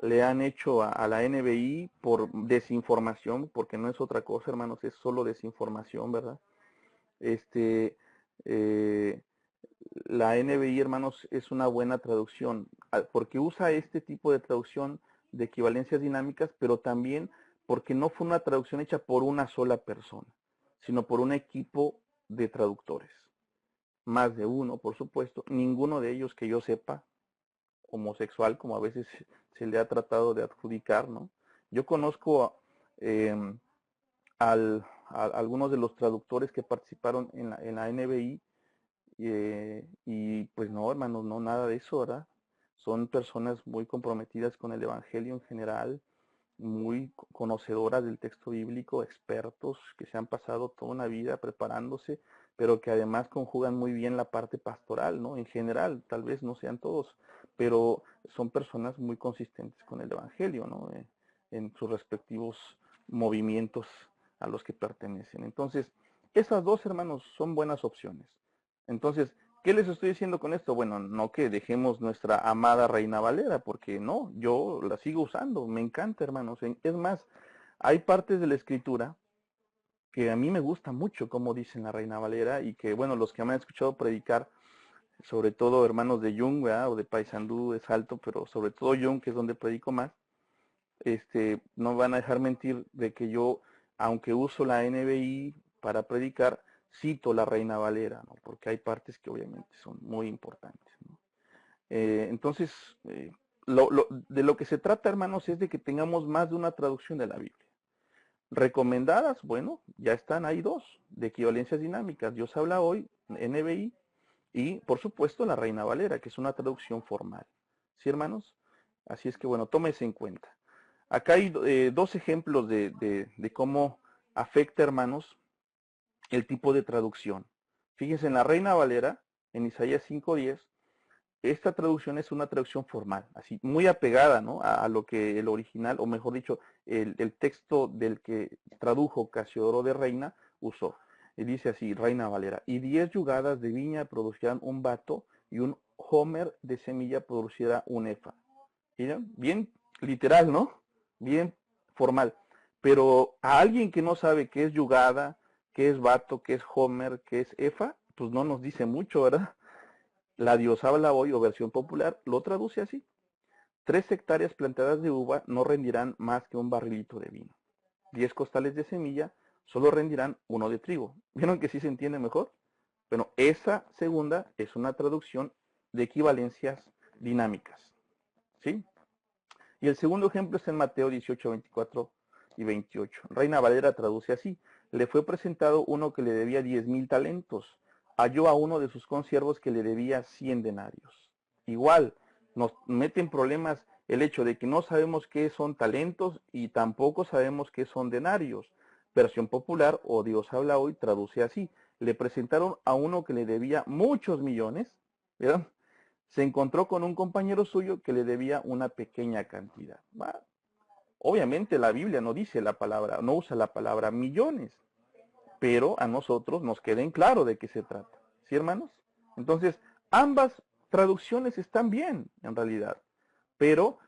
le han hecho a la NBI por desinformación, porque no es otra cosa, hermanos, es solo desinformación, ¿verdad? Este, eh, la NBI, hermanos, es una buena traducción, porque usa este tipo de traducción de equivalencias dinámicas, pero también porque no fue una traducción hecha por una sola persona, sino por un equipo de traductores. Más de uno, por supuesto, ninguno de ellos que yo sepa homosexual, como a veces se le ha tratado de adjudicar, ¿no? Yo conozco eh, a algunos de los traductores que participaron en la NBI y pues no, hermanos, no, nada de eso, ¿verdad? Son personas muy comprometidas con el Evangelio en general, muy conocedoras del texto bíblico, expertos que se han pasado toda una vida preparándose, pero que además conjugan muy bien la parte pastoral, ¿no? En general, tal vez no sean todos, pero son personas muy consistentes con el Evangelio, ¿no? En sus respectivos movimientos a los que pertenecen. Entonces, esas dos, hermanos, son buenas opciones. Entonces, ¿qué les estoy diciendo con esto? Bueno, no que dejemos nuestra amada Reina Valera, porque no, yo la sigo usando, me encanta, hermanos. Es más, hay partes de la escritura que a mí me gusta mucho, como dicen la Reina Valera, y que, bueno, los que me han escuchado predicar, sobre todo hermanos de Jung, ¿verdad? O de Paysandú es alto, pero sobre todo Jung, que es donde predico más, no van a dejar mentir de que yo, aunque uso la NBI para predicar, cito la Reina Valera, ¿no? Porque hay partes que obviamente son muy importantes, ¿no? Entonces, de lo que se trata, hermanos, es de que tengamos más de una traducción de la Biblia. Recomendadas, bueno, ya están ahí dos, de equivalencias dinámicas. Dios habla hoy, NBI, y por supuesto la Reina Valera, que es una traducción formal. ¿Sí, hermanos? Así es que bueno, tómese en cuenta. Acá hay dos ejemplos de cómo afecta, hermanos, el tipo de traducción. Fíjense, en la Reina Valera, en Isaías 5:10, esta traducción es una traducción formal, así muy apegada, ¿no?, a lo que el original, o mejor dicho, el texto del que tradujo Casiodoro de Reina usó. Y dice así, Reina Valera: y 10 yugadas de viña producirán un bato, y un homer de semilla producirá un efa. ¿Miren? Bien literal, ¿no? Bien formal. Pero a alguien que no sabe qué es yugada, qué es bato, qué es homer, qué es efa, pues no nos dice mucho, ¿verdad? La Dios habla hoy, o versión popular, lo traduce así: 3 hectáreas plantadas de uva no rendirán más que un barrilito de vino. 10 costales de semilla solo rendirán uno de trigo. ¿Vieron que sí se entiende mejor? Bueno, esa segunda es una traducción de equivalencias dinámicas, ¿sí? Y el segundo ejemplo es en Mateo 18, 24 y 28. Reina Valera traduce así: le fue presentado uno que le debía 10,000 talentos. Halló a uno de sus consiervos que le debía 100 denarios. Igual, nos mete en problemas el hecho de que no sabemos qué son talentos y tampoco sabemos qué son denarios. Versión popular, o Dios habla hoy, traduce así: le presentaron a uno que le debía muchos millones, ¿verdad? Se encontró con un compañero suyo que le debía una pequeña cantidad. Obviamente la Biblia no dice la palabra, no usa la palabra millones, pero a nosotros nos queda en claro de qué se trata. ¿Sí, hermanos? Entonces, ambas traducciones están bien, en realidad, pero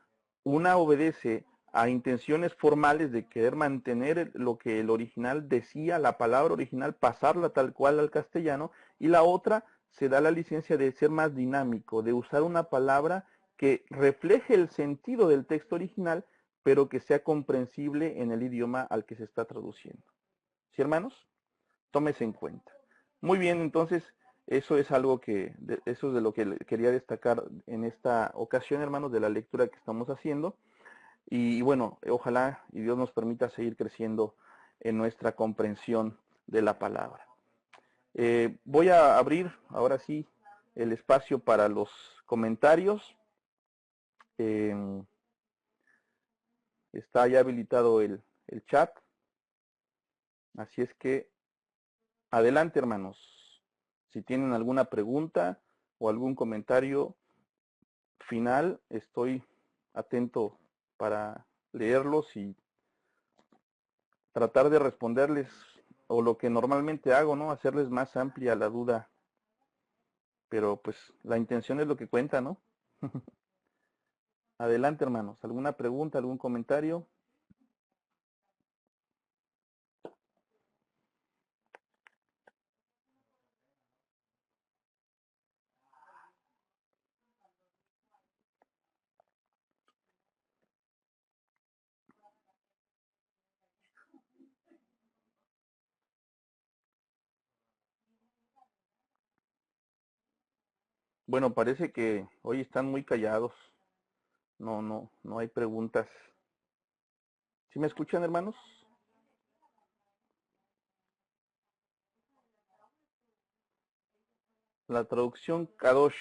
una obedece a intenciones formales de querer mantener lo que el original decía, la palabra original, pasarla tal cual al castellano, y la otra se da la licencia de ser más dinámico, de usar una palabra que refleje el sentido del texto original, pero que sea comprensible en el idioma al que se está traduciendo. ¿Sí, hermanos? Tómese en cuenta. Muy bien, entonces eso es algo eso es de lo que quería destacar en esta ocasión, hermanos, de la lectura que estamos haciendo. Y bueno, ojalá y Dios nos permita seguir creciendo en nuestra comprensión de la palabra. Voy a abrir ahora sí el espacio para los comentarios. Está ya habilitado el chat. Así es que adelante, hermanos. Si tienen alguna pregunta o algún comentario final, estoy atento para leerlos y tratar de responderles, o lo que normalmente hago, ¿no?, hacerles más amplia la duda. Pero pues la intención es lo que cuenta, ¿no? Adelante, hermanos. ¿Alguna pregunta, algún comentario? Bueno, parece que hoy están muy callados. No hay preguntas. ¿Sí me escuchan, hermanos? La traducción Kadosh.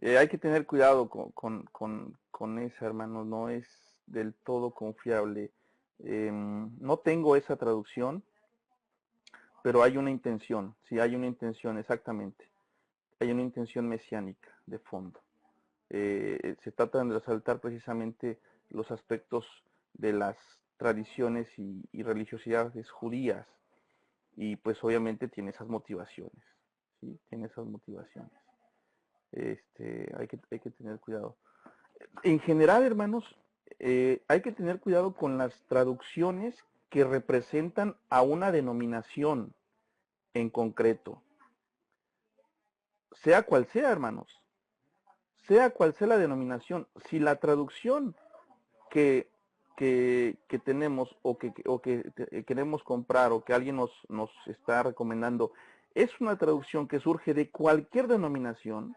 Hay que tener cuidado con esa, hermanos. No es del todo confiable. No tengo esa traducción, pero hay una intención. Sí, hay una intención, exactamente. Hay una intención mesiánica de fondo. Se trata de resaltar precisamente los aspectos de las tradiciones y religiosidades judías, y pues obviamente tiene esas motivaciones, ¿sí? Tiene esas motivaciones. Hay que tener cuidado. En general, hermanos, hay que tener cuidado con las traducciones que representan a una denominación en concreto, sea cual sea, hermanos, sea cual sea la denominación. Si la traducción que tenemos, o que queremos comprar, o que alguien nos está recomendando, es una traducción que surge de cualquier denominación,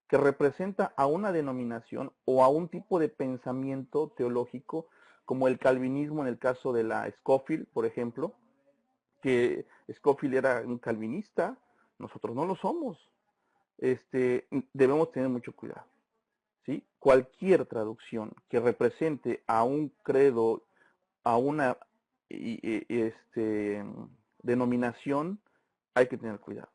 que representa a una denominación o a un tipo de pensamiento teológico, como el calvinismo en el caso de la Scofield, por ejemplo, que Scofield era un calvinista, nosotros no lo somos. Debemos tener mucho cuidado. ¿sí? Cualquier traducción que represente a un credo, a una denominación, hay que tener cuidado.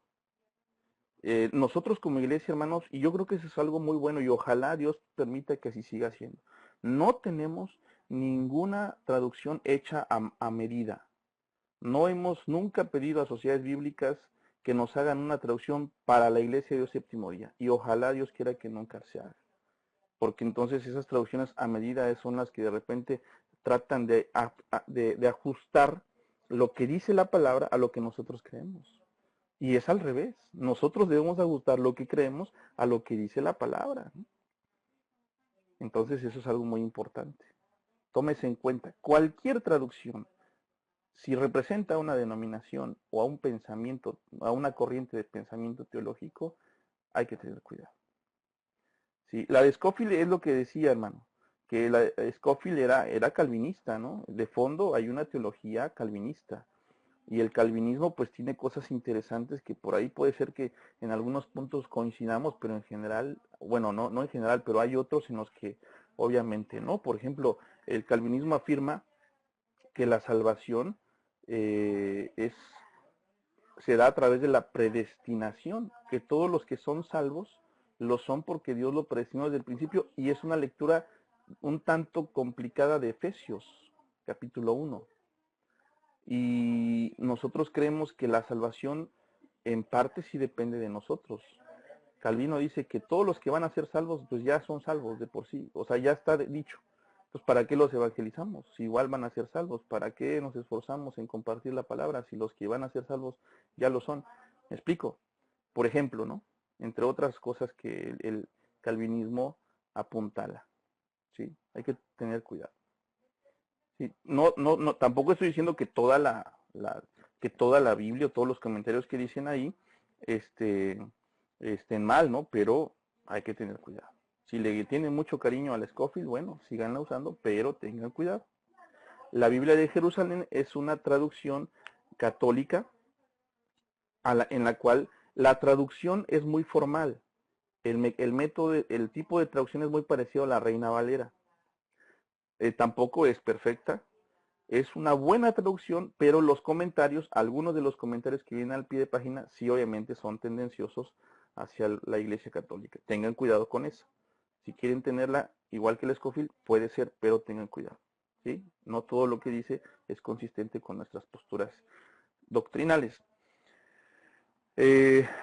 Nosotros como iglesia, hermanos, y yo creo que eso es algo muy bueno y ojalá Dios permita que así siga siendo. No tenemos ninguna traducción hecha a medida. No hemos nunca pedido a sociedades bíblicas que nos hagan una traducción para la iglesia de Dios séptimo día. Y ojalá Dios quiera que nunca se haga. Porque entonces esas traducciones a medida son las que de repente tratan de ajustar lo que dice la palabra a lo que nosotros creemos. Y es al revés. Nosotros debemos ajustar lo que creemos a lo que dice la palabra, ¿no? Entonces eso es algo muy importante. Tómese en cuenta. Cualquier traducción, si representa a una denominación o a un pensamiento, a una corriente de pensamiento teológico, hay que tener cuidado. Sí, la de Scofield es lo que decía, hermano, que la Scofield era calvinista, ¿no? De fondo hay una teología calvinista. Y el calvinismo pues tiene cosas interesantes que por ahí puede ser que en algunos puntos coincidamos, pero en general, bueno, no en general, pero hay otros en los que obviamente no. Por ejemplo, el calvinismo afirma que la salvación se da a través de la predestinación, que todos los que son salvos lo son porque Dios lo predestinó desde el principio, y es una lectura un tanto complicada de Efesios, capítulo 1. Y nosotros creemos que la salvación en parte sí depende de nosotros. Calvino dice que todos los que van a ser salvos, pues ya son salvos de por sí, o sea, ya está dicho. Entonces, ¿para qué los evangelizamos? Si igual van a ser salvos, ¿para qué nos esforzamos en compartir la palabra si los que van a ser salvos ya lo son? ¿Me explico? Por ejemplo, ¿no? Entre otras cosas que el calvinismo apuntala, ¿sí? Hay que tener cuidado. Sí, no, tampoco estoy diciendo que que toda la Biblia o todos los comentarios que dicen ahí este, estén mal, ¿no? Pero hay que tener cuidado. Si le tienen mucho cariño a la Scofield, bueno, síganla usando, pero tengan cuidado. La Biblia de Jerusalén es una traducción católica en la cual la traducción es muy formal. El método, el tipo de traducción es muy parecido a la Reina Valera. Tampoco es perfecta, es una buena traducción, pero los comentarios, algunos de los comentarios que vienen al pie de página, sí obviamente son tendenciosos hacia la Iglesia Católica. Tengan cuidado con eso. Si quieren tenerla igual que el Scofield, puede ser, pero tengan cuidado. ¿Sí? No todo lo que dice es consistente con nuestras posturas doctrinales.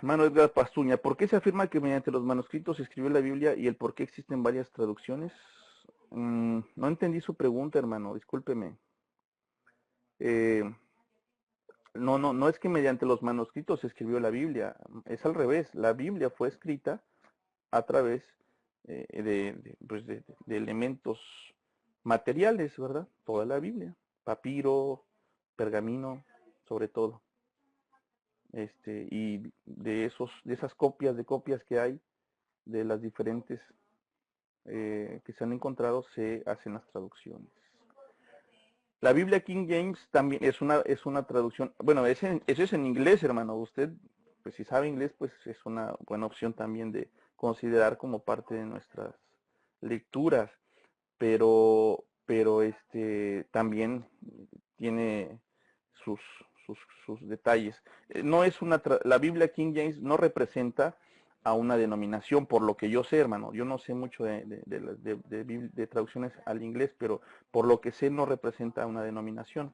Manuel Edgar Pastuña, ¿por qué se afirma que mediante los manuscritos se escribió la Biblia y el por qué existen varias traducciones? No entendí su pregunta, hermano, discúlpeme. No es que mediante los manuscritos se escribió la Biblia, es al revés. La Biblia fue escrita a través de elementos materiales, ¿verdad? Toda la Biblia, papiro, pergamino, sobre todo. Y de esas copias que hay, de las diferentes que se han encontrado, se hacen las traducciones. La Biblia King James también es una traducción, bueno, eso es en inglés, hermano. Usted, pues si sabe inglés, pues es una buena opción también de considerar como parte de nuestras lecturas, pero también tiene sus, sus detalles. No es la Biblia King James no representa a una denominación, por lo que yo sé, hermano. Yo no sé mucho de traducciones al inglés, pero por lo que sé no representa a una denominación.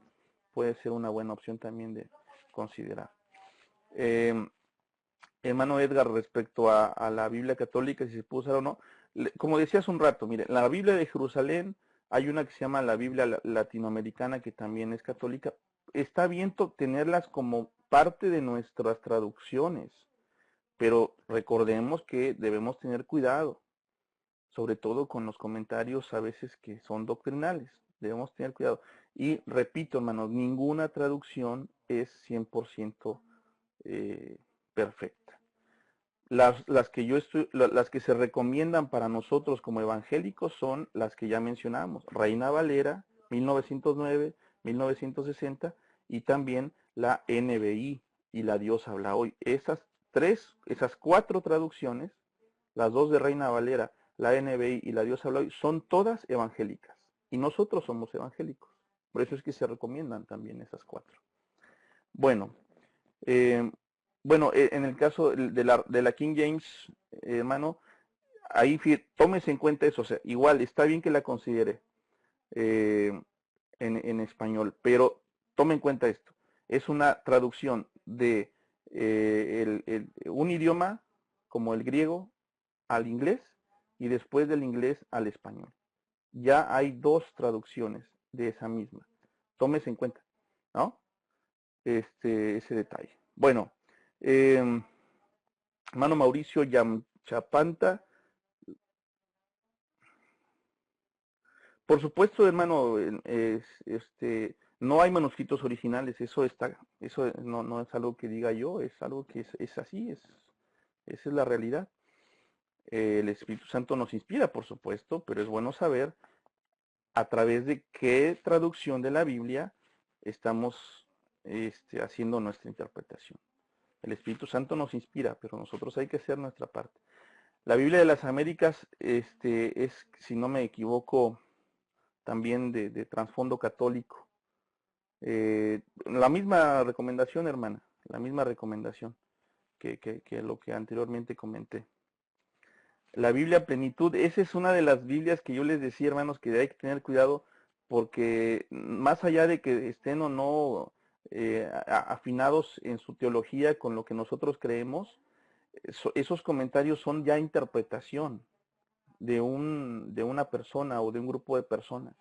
Puede ser una buena opción también de considerar. Hermano Edgar, respecto a la Biblia católica, si se puede usar o no, como decía hace un rato, mire, la Biblia de Jerusalén, hay una que se llama la Biblia latinoamericana, que también es católica. Está bien tenerlas como parte de nuestras traducciones, pero recordemos que debemos tener cuidado, sobre todo con los comentarios a veces que son doctrinales. Debemos tener cuidado. Y repito, hermanos, ninguna traducción es 100% perfecta. Las que se recomiendan para nosotros como evangélicos son las que ya mencionamos: Reina Valera, 1909, 1960, y también la NBI y la Dios habla hoy. Esas cuatro traducciones, las dos de Reina Valera, la NBI y la Dios habla hoy son todas evangélicas. Y nosotros somos evangélicos. Por eso es que se recomiendan también esas 4. Bueno, en el caso de la King James, hermano, ahí tómese en cuenta eso. O sea, igual está bien que la considere en español, pero tome en cuenta esto. Es una traducción de un idioma como el griego al inglés y después del inglés al español. Ya hay 2 traducciones de esa misma. Tómese en cuenta, ¿no? Ese detalle. Bueno, hermano Mauricio Yamchapanta, por supuesto, hermano, no hay manuscritos originales, eso no es algo que diga yo, es algo que es así, esa es la realidad. El Espíritu Santo nos inspira, por supuesto, pero es bueno saber a través de qué traducción de la Biblia estamos haciendo nuestra interpretación. El Espíritu Santo nos inspira, pero nosotros hay que hacer nuestra parte. La Biblia de las Américas es, si no me equivoco, también de trasfondo católico. La misma recomendación, hermana, la misma recomendación que lo que anteriormente comenté. La Biblia Plenitud, esa es una de las Biblias que yo les decía, hermanos, que hay que tener cuidado porque más allá de que estén o no afinados en su teología con lo que nosotros creemos, esos comentarios son ya interpretación de una persona o de un grupo de personas.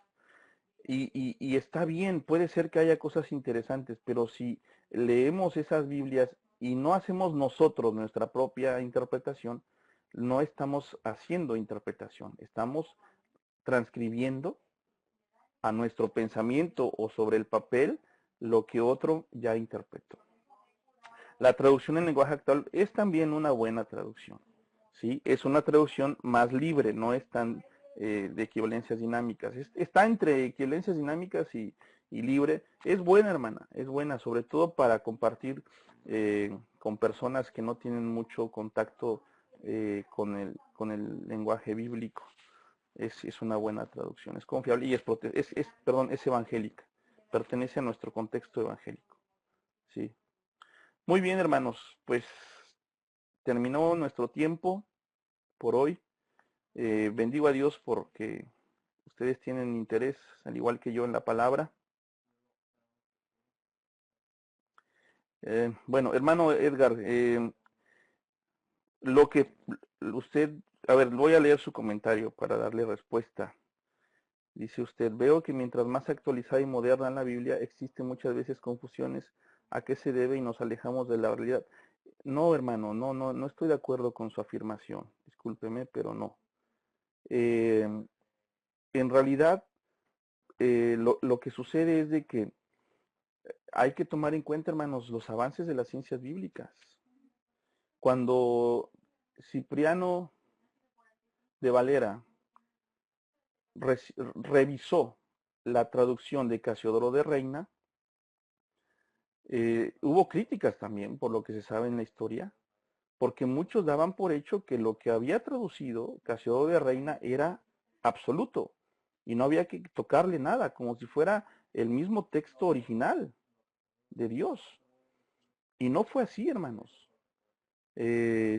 Y está bien, puede ser que haya cosas interesantes, pero si leemos esas Biblias y no hacemos nosotros nuestra propia interpretación, no estamos haciendo interpretación, estamos transcribiendo a nuestro pensamiento o sobre el papel lo que otro ya interpretó. La traducción en lenguaje actual es también una buena traducción, ¿sí? Es una traducción más libre, no es tan de equivalencias dinámicas. Está entre equivalencias dinámicas y libre. Es buena, hermana, es buena, sobre todo para compartir con personas que no tienen mucho contacto con el lenguaje bíblico. Es una buena traducción, es confiable y es evangélica. Pertenece a nuestro contexto evangélico, ¿sí? Muy bien, hermanos, pues terminó nuestro tiempo por hoy. Bendigo a Dios porque ustedes tienen interés, al igual que yo, en la palabra. Bueno, hermano Edgar, lo que usted, a ver, voy a leer su comentario para darle respuesta. Dice usted, veo que mientras más actualizada y moderna la Biblia, existen muchas veces confusiones a qué se debe y nos alejamos de la realidad. No, hermano, no estoy de acuerdo con su afirmación. Discúlpeme, pero no. En realidad, lo que sucede es de que hay que tomar en cuenta, hermanos, los avances de las ciencias bíblicas. Cuando Cipriano de Valera revisó la traducción de Casiodoro de Reina, hubo críticas también, por lo que se sabe en la historia, porque muchos daban por hecho que lo que había traducido Casiodoro de Reina era absoluto y no había que tocarle nada, como si fuera el mismo texto original de Dios. Y no fue así, hermanos.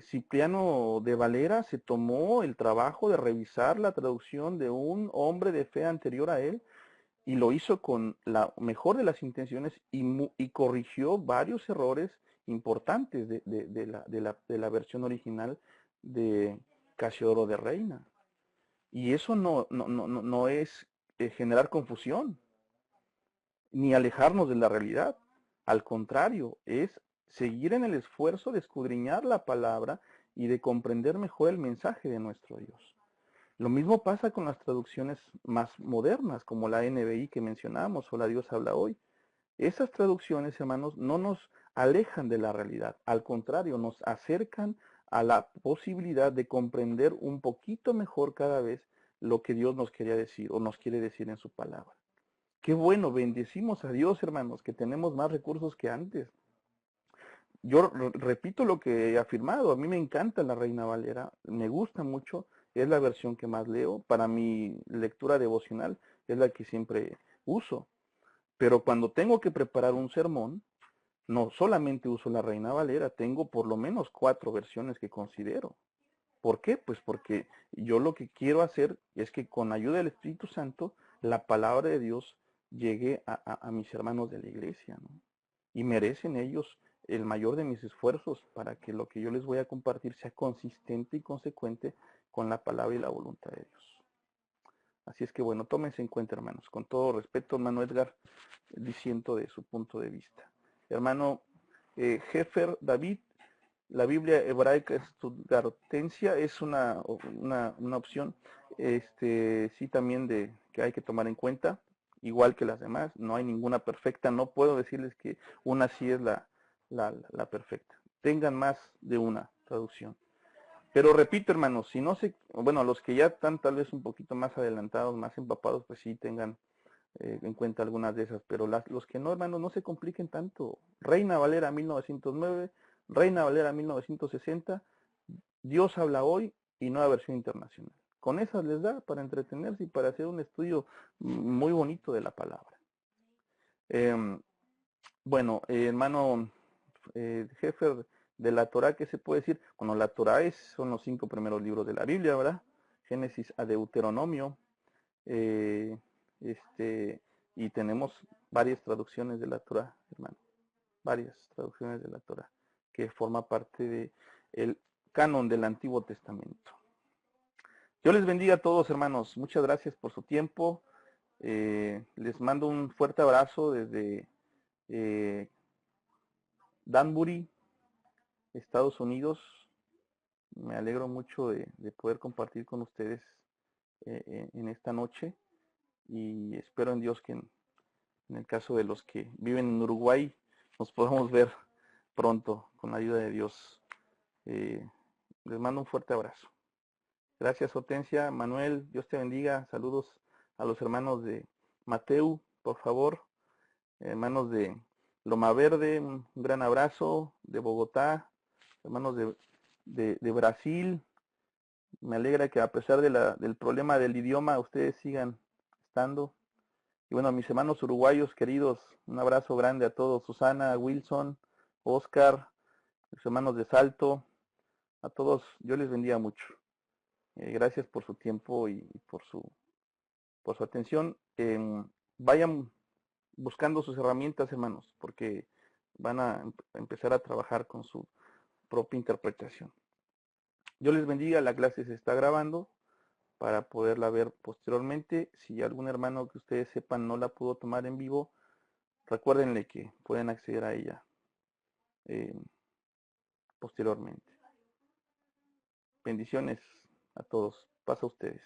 Cipriano de Valera se tomó el trabajo de revisar la traducción de un hombre de fe anterior a él y lo hizo con la mejor de las intenciones y corrigió varios errores importantes de la versión original de Casiodoro de Reina. Y eso no es generar confusión, ni alejarnos de la realidad. Al contrario, es seguir en el esfuerzo de escudriñar la palabra y de comprender mejor el mensaje de nuestro Dios. Lo mismo pasa con las traducciones más modernas, como la NBI que mencionamos o la Dios habla hoy. Esas traducciones, hermanos, no nos alejan de la realidad, al contrario, nos acercan a la posibilidad de comprender un poquito mejor cada vez lo que Dios nos quería decir o nos quiere decir en su palabra. Qué bueno, bendecimos a Dios, hermanos, que tenemos más recursos que antes. Yo repito lo que he afirmado, a mí me encanta la Reina Valera, me gusta mucho es la versión que más leo. Para mi lectura devocional es la que siempre uso. Pero cuando tengo que preparar un sermón, no solamente uso la Reina Valera, tengo por lo menos 4 versiones que considero. ¿Por qué? Pues porque yo lo que quiero hacer es que con ayuda del Espíritu Santo la palabra de Dios llegue a mis hermanos de la iglesia, ¿no? Y merecen ellos el mayor de mis esfuerzos para que lo que yo les voy a compartir sea consistente y consecuente con la palabra y la voluntad de Dios. Así es que bueno, tómense en cuenta, hermanos. Con todo respeto, hermano Edgar, diciendo de su punto de vista. Hermano Jefer David, la Biblia hebraica Stuttgartensia es una opción, sí también de que hay que tomar en cuenta, igual que las demás. No hay ninguna perfecta. No puedo decirles que una sí es la perfecta. Tengan más de una traducción. Pero repito, hermanos, si no se, bueno, los que ya están tal vez un poquito más adelantados, más empapados, pues sí tengan en cuenta algunas de esas, pero los que no, hermanos, no se compliquen tanto. Reina Valera 1909, Reina Valera 1960, Dios habla hoy y nueva versión internacional. Con esas les da para entretenerse y para hacer un estudio muy bonito de la palabra. Bueno, hermano jefe de la Torah, ¿qué se puede decir? Bueno, la Torah son los 5 primeros libros de la Biblia, ¿verdad? Génesis a Deuteronomio, eh, y tenemos varias traducciones de la Torah, hermano, varias traducciones de la Torah, que forma parte de el canon del Antiguo Testamento. Yo les bendiga a todos, hermanos. Muchas gracias por su tiempo. Les mando un fuerte abrazo desde Danbury, Estados Unidos. Me alegro mucho de poder compartir con ustedes en esta noche y espero en Dios que en el caso de los que viven en Uruguay nos podamos ver pronto con la ayuda de Dios. Les mando un fuerte abrazo. Gracias, Hortensia. Manuel, Dios te bendiga. Saludos a los hermanos de Mateu, por favor. Hermanos de Loma Verde, un gran abrazo. De Bogotá, hermanos de Brasil. Me alegra que a pesar del problema del idioma, ustedes sigan estando. Y bueno, a mis hermanos uruguayos queridos, un abrazo grande a todos. Susana, Wilson, Oscar, los hermanos de Salto, a todos, yo les bendiga mucho. Gracias por su tiempo y por su atención. Vayan buscando sus herramientas, hermanos, porque van a empezar a trabajar con su propia interpretación. Yo les bendiga, la clase se está grabando para poderla ver posteriormente. Si algún hermano que ustedes sepan no la pudo tomar en vivo, recuérdenle que pueden acceder a ella posteriormente. Bendiciones a todos. Pasa a ustedes.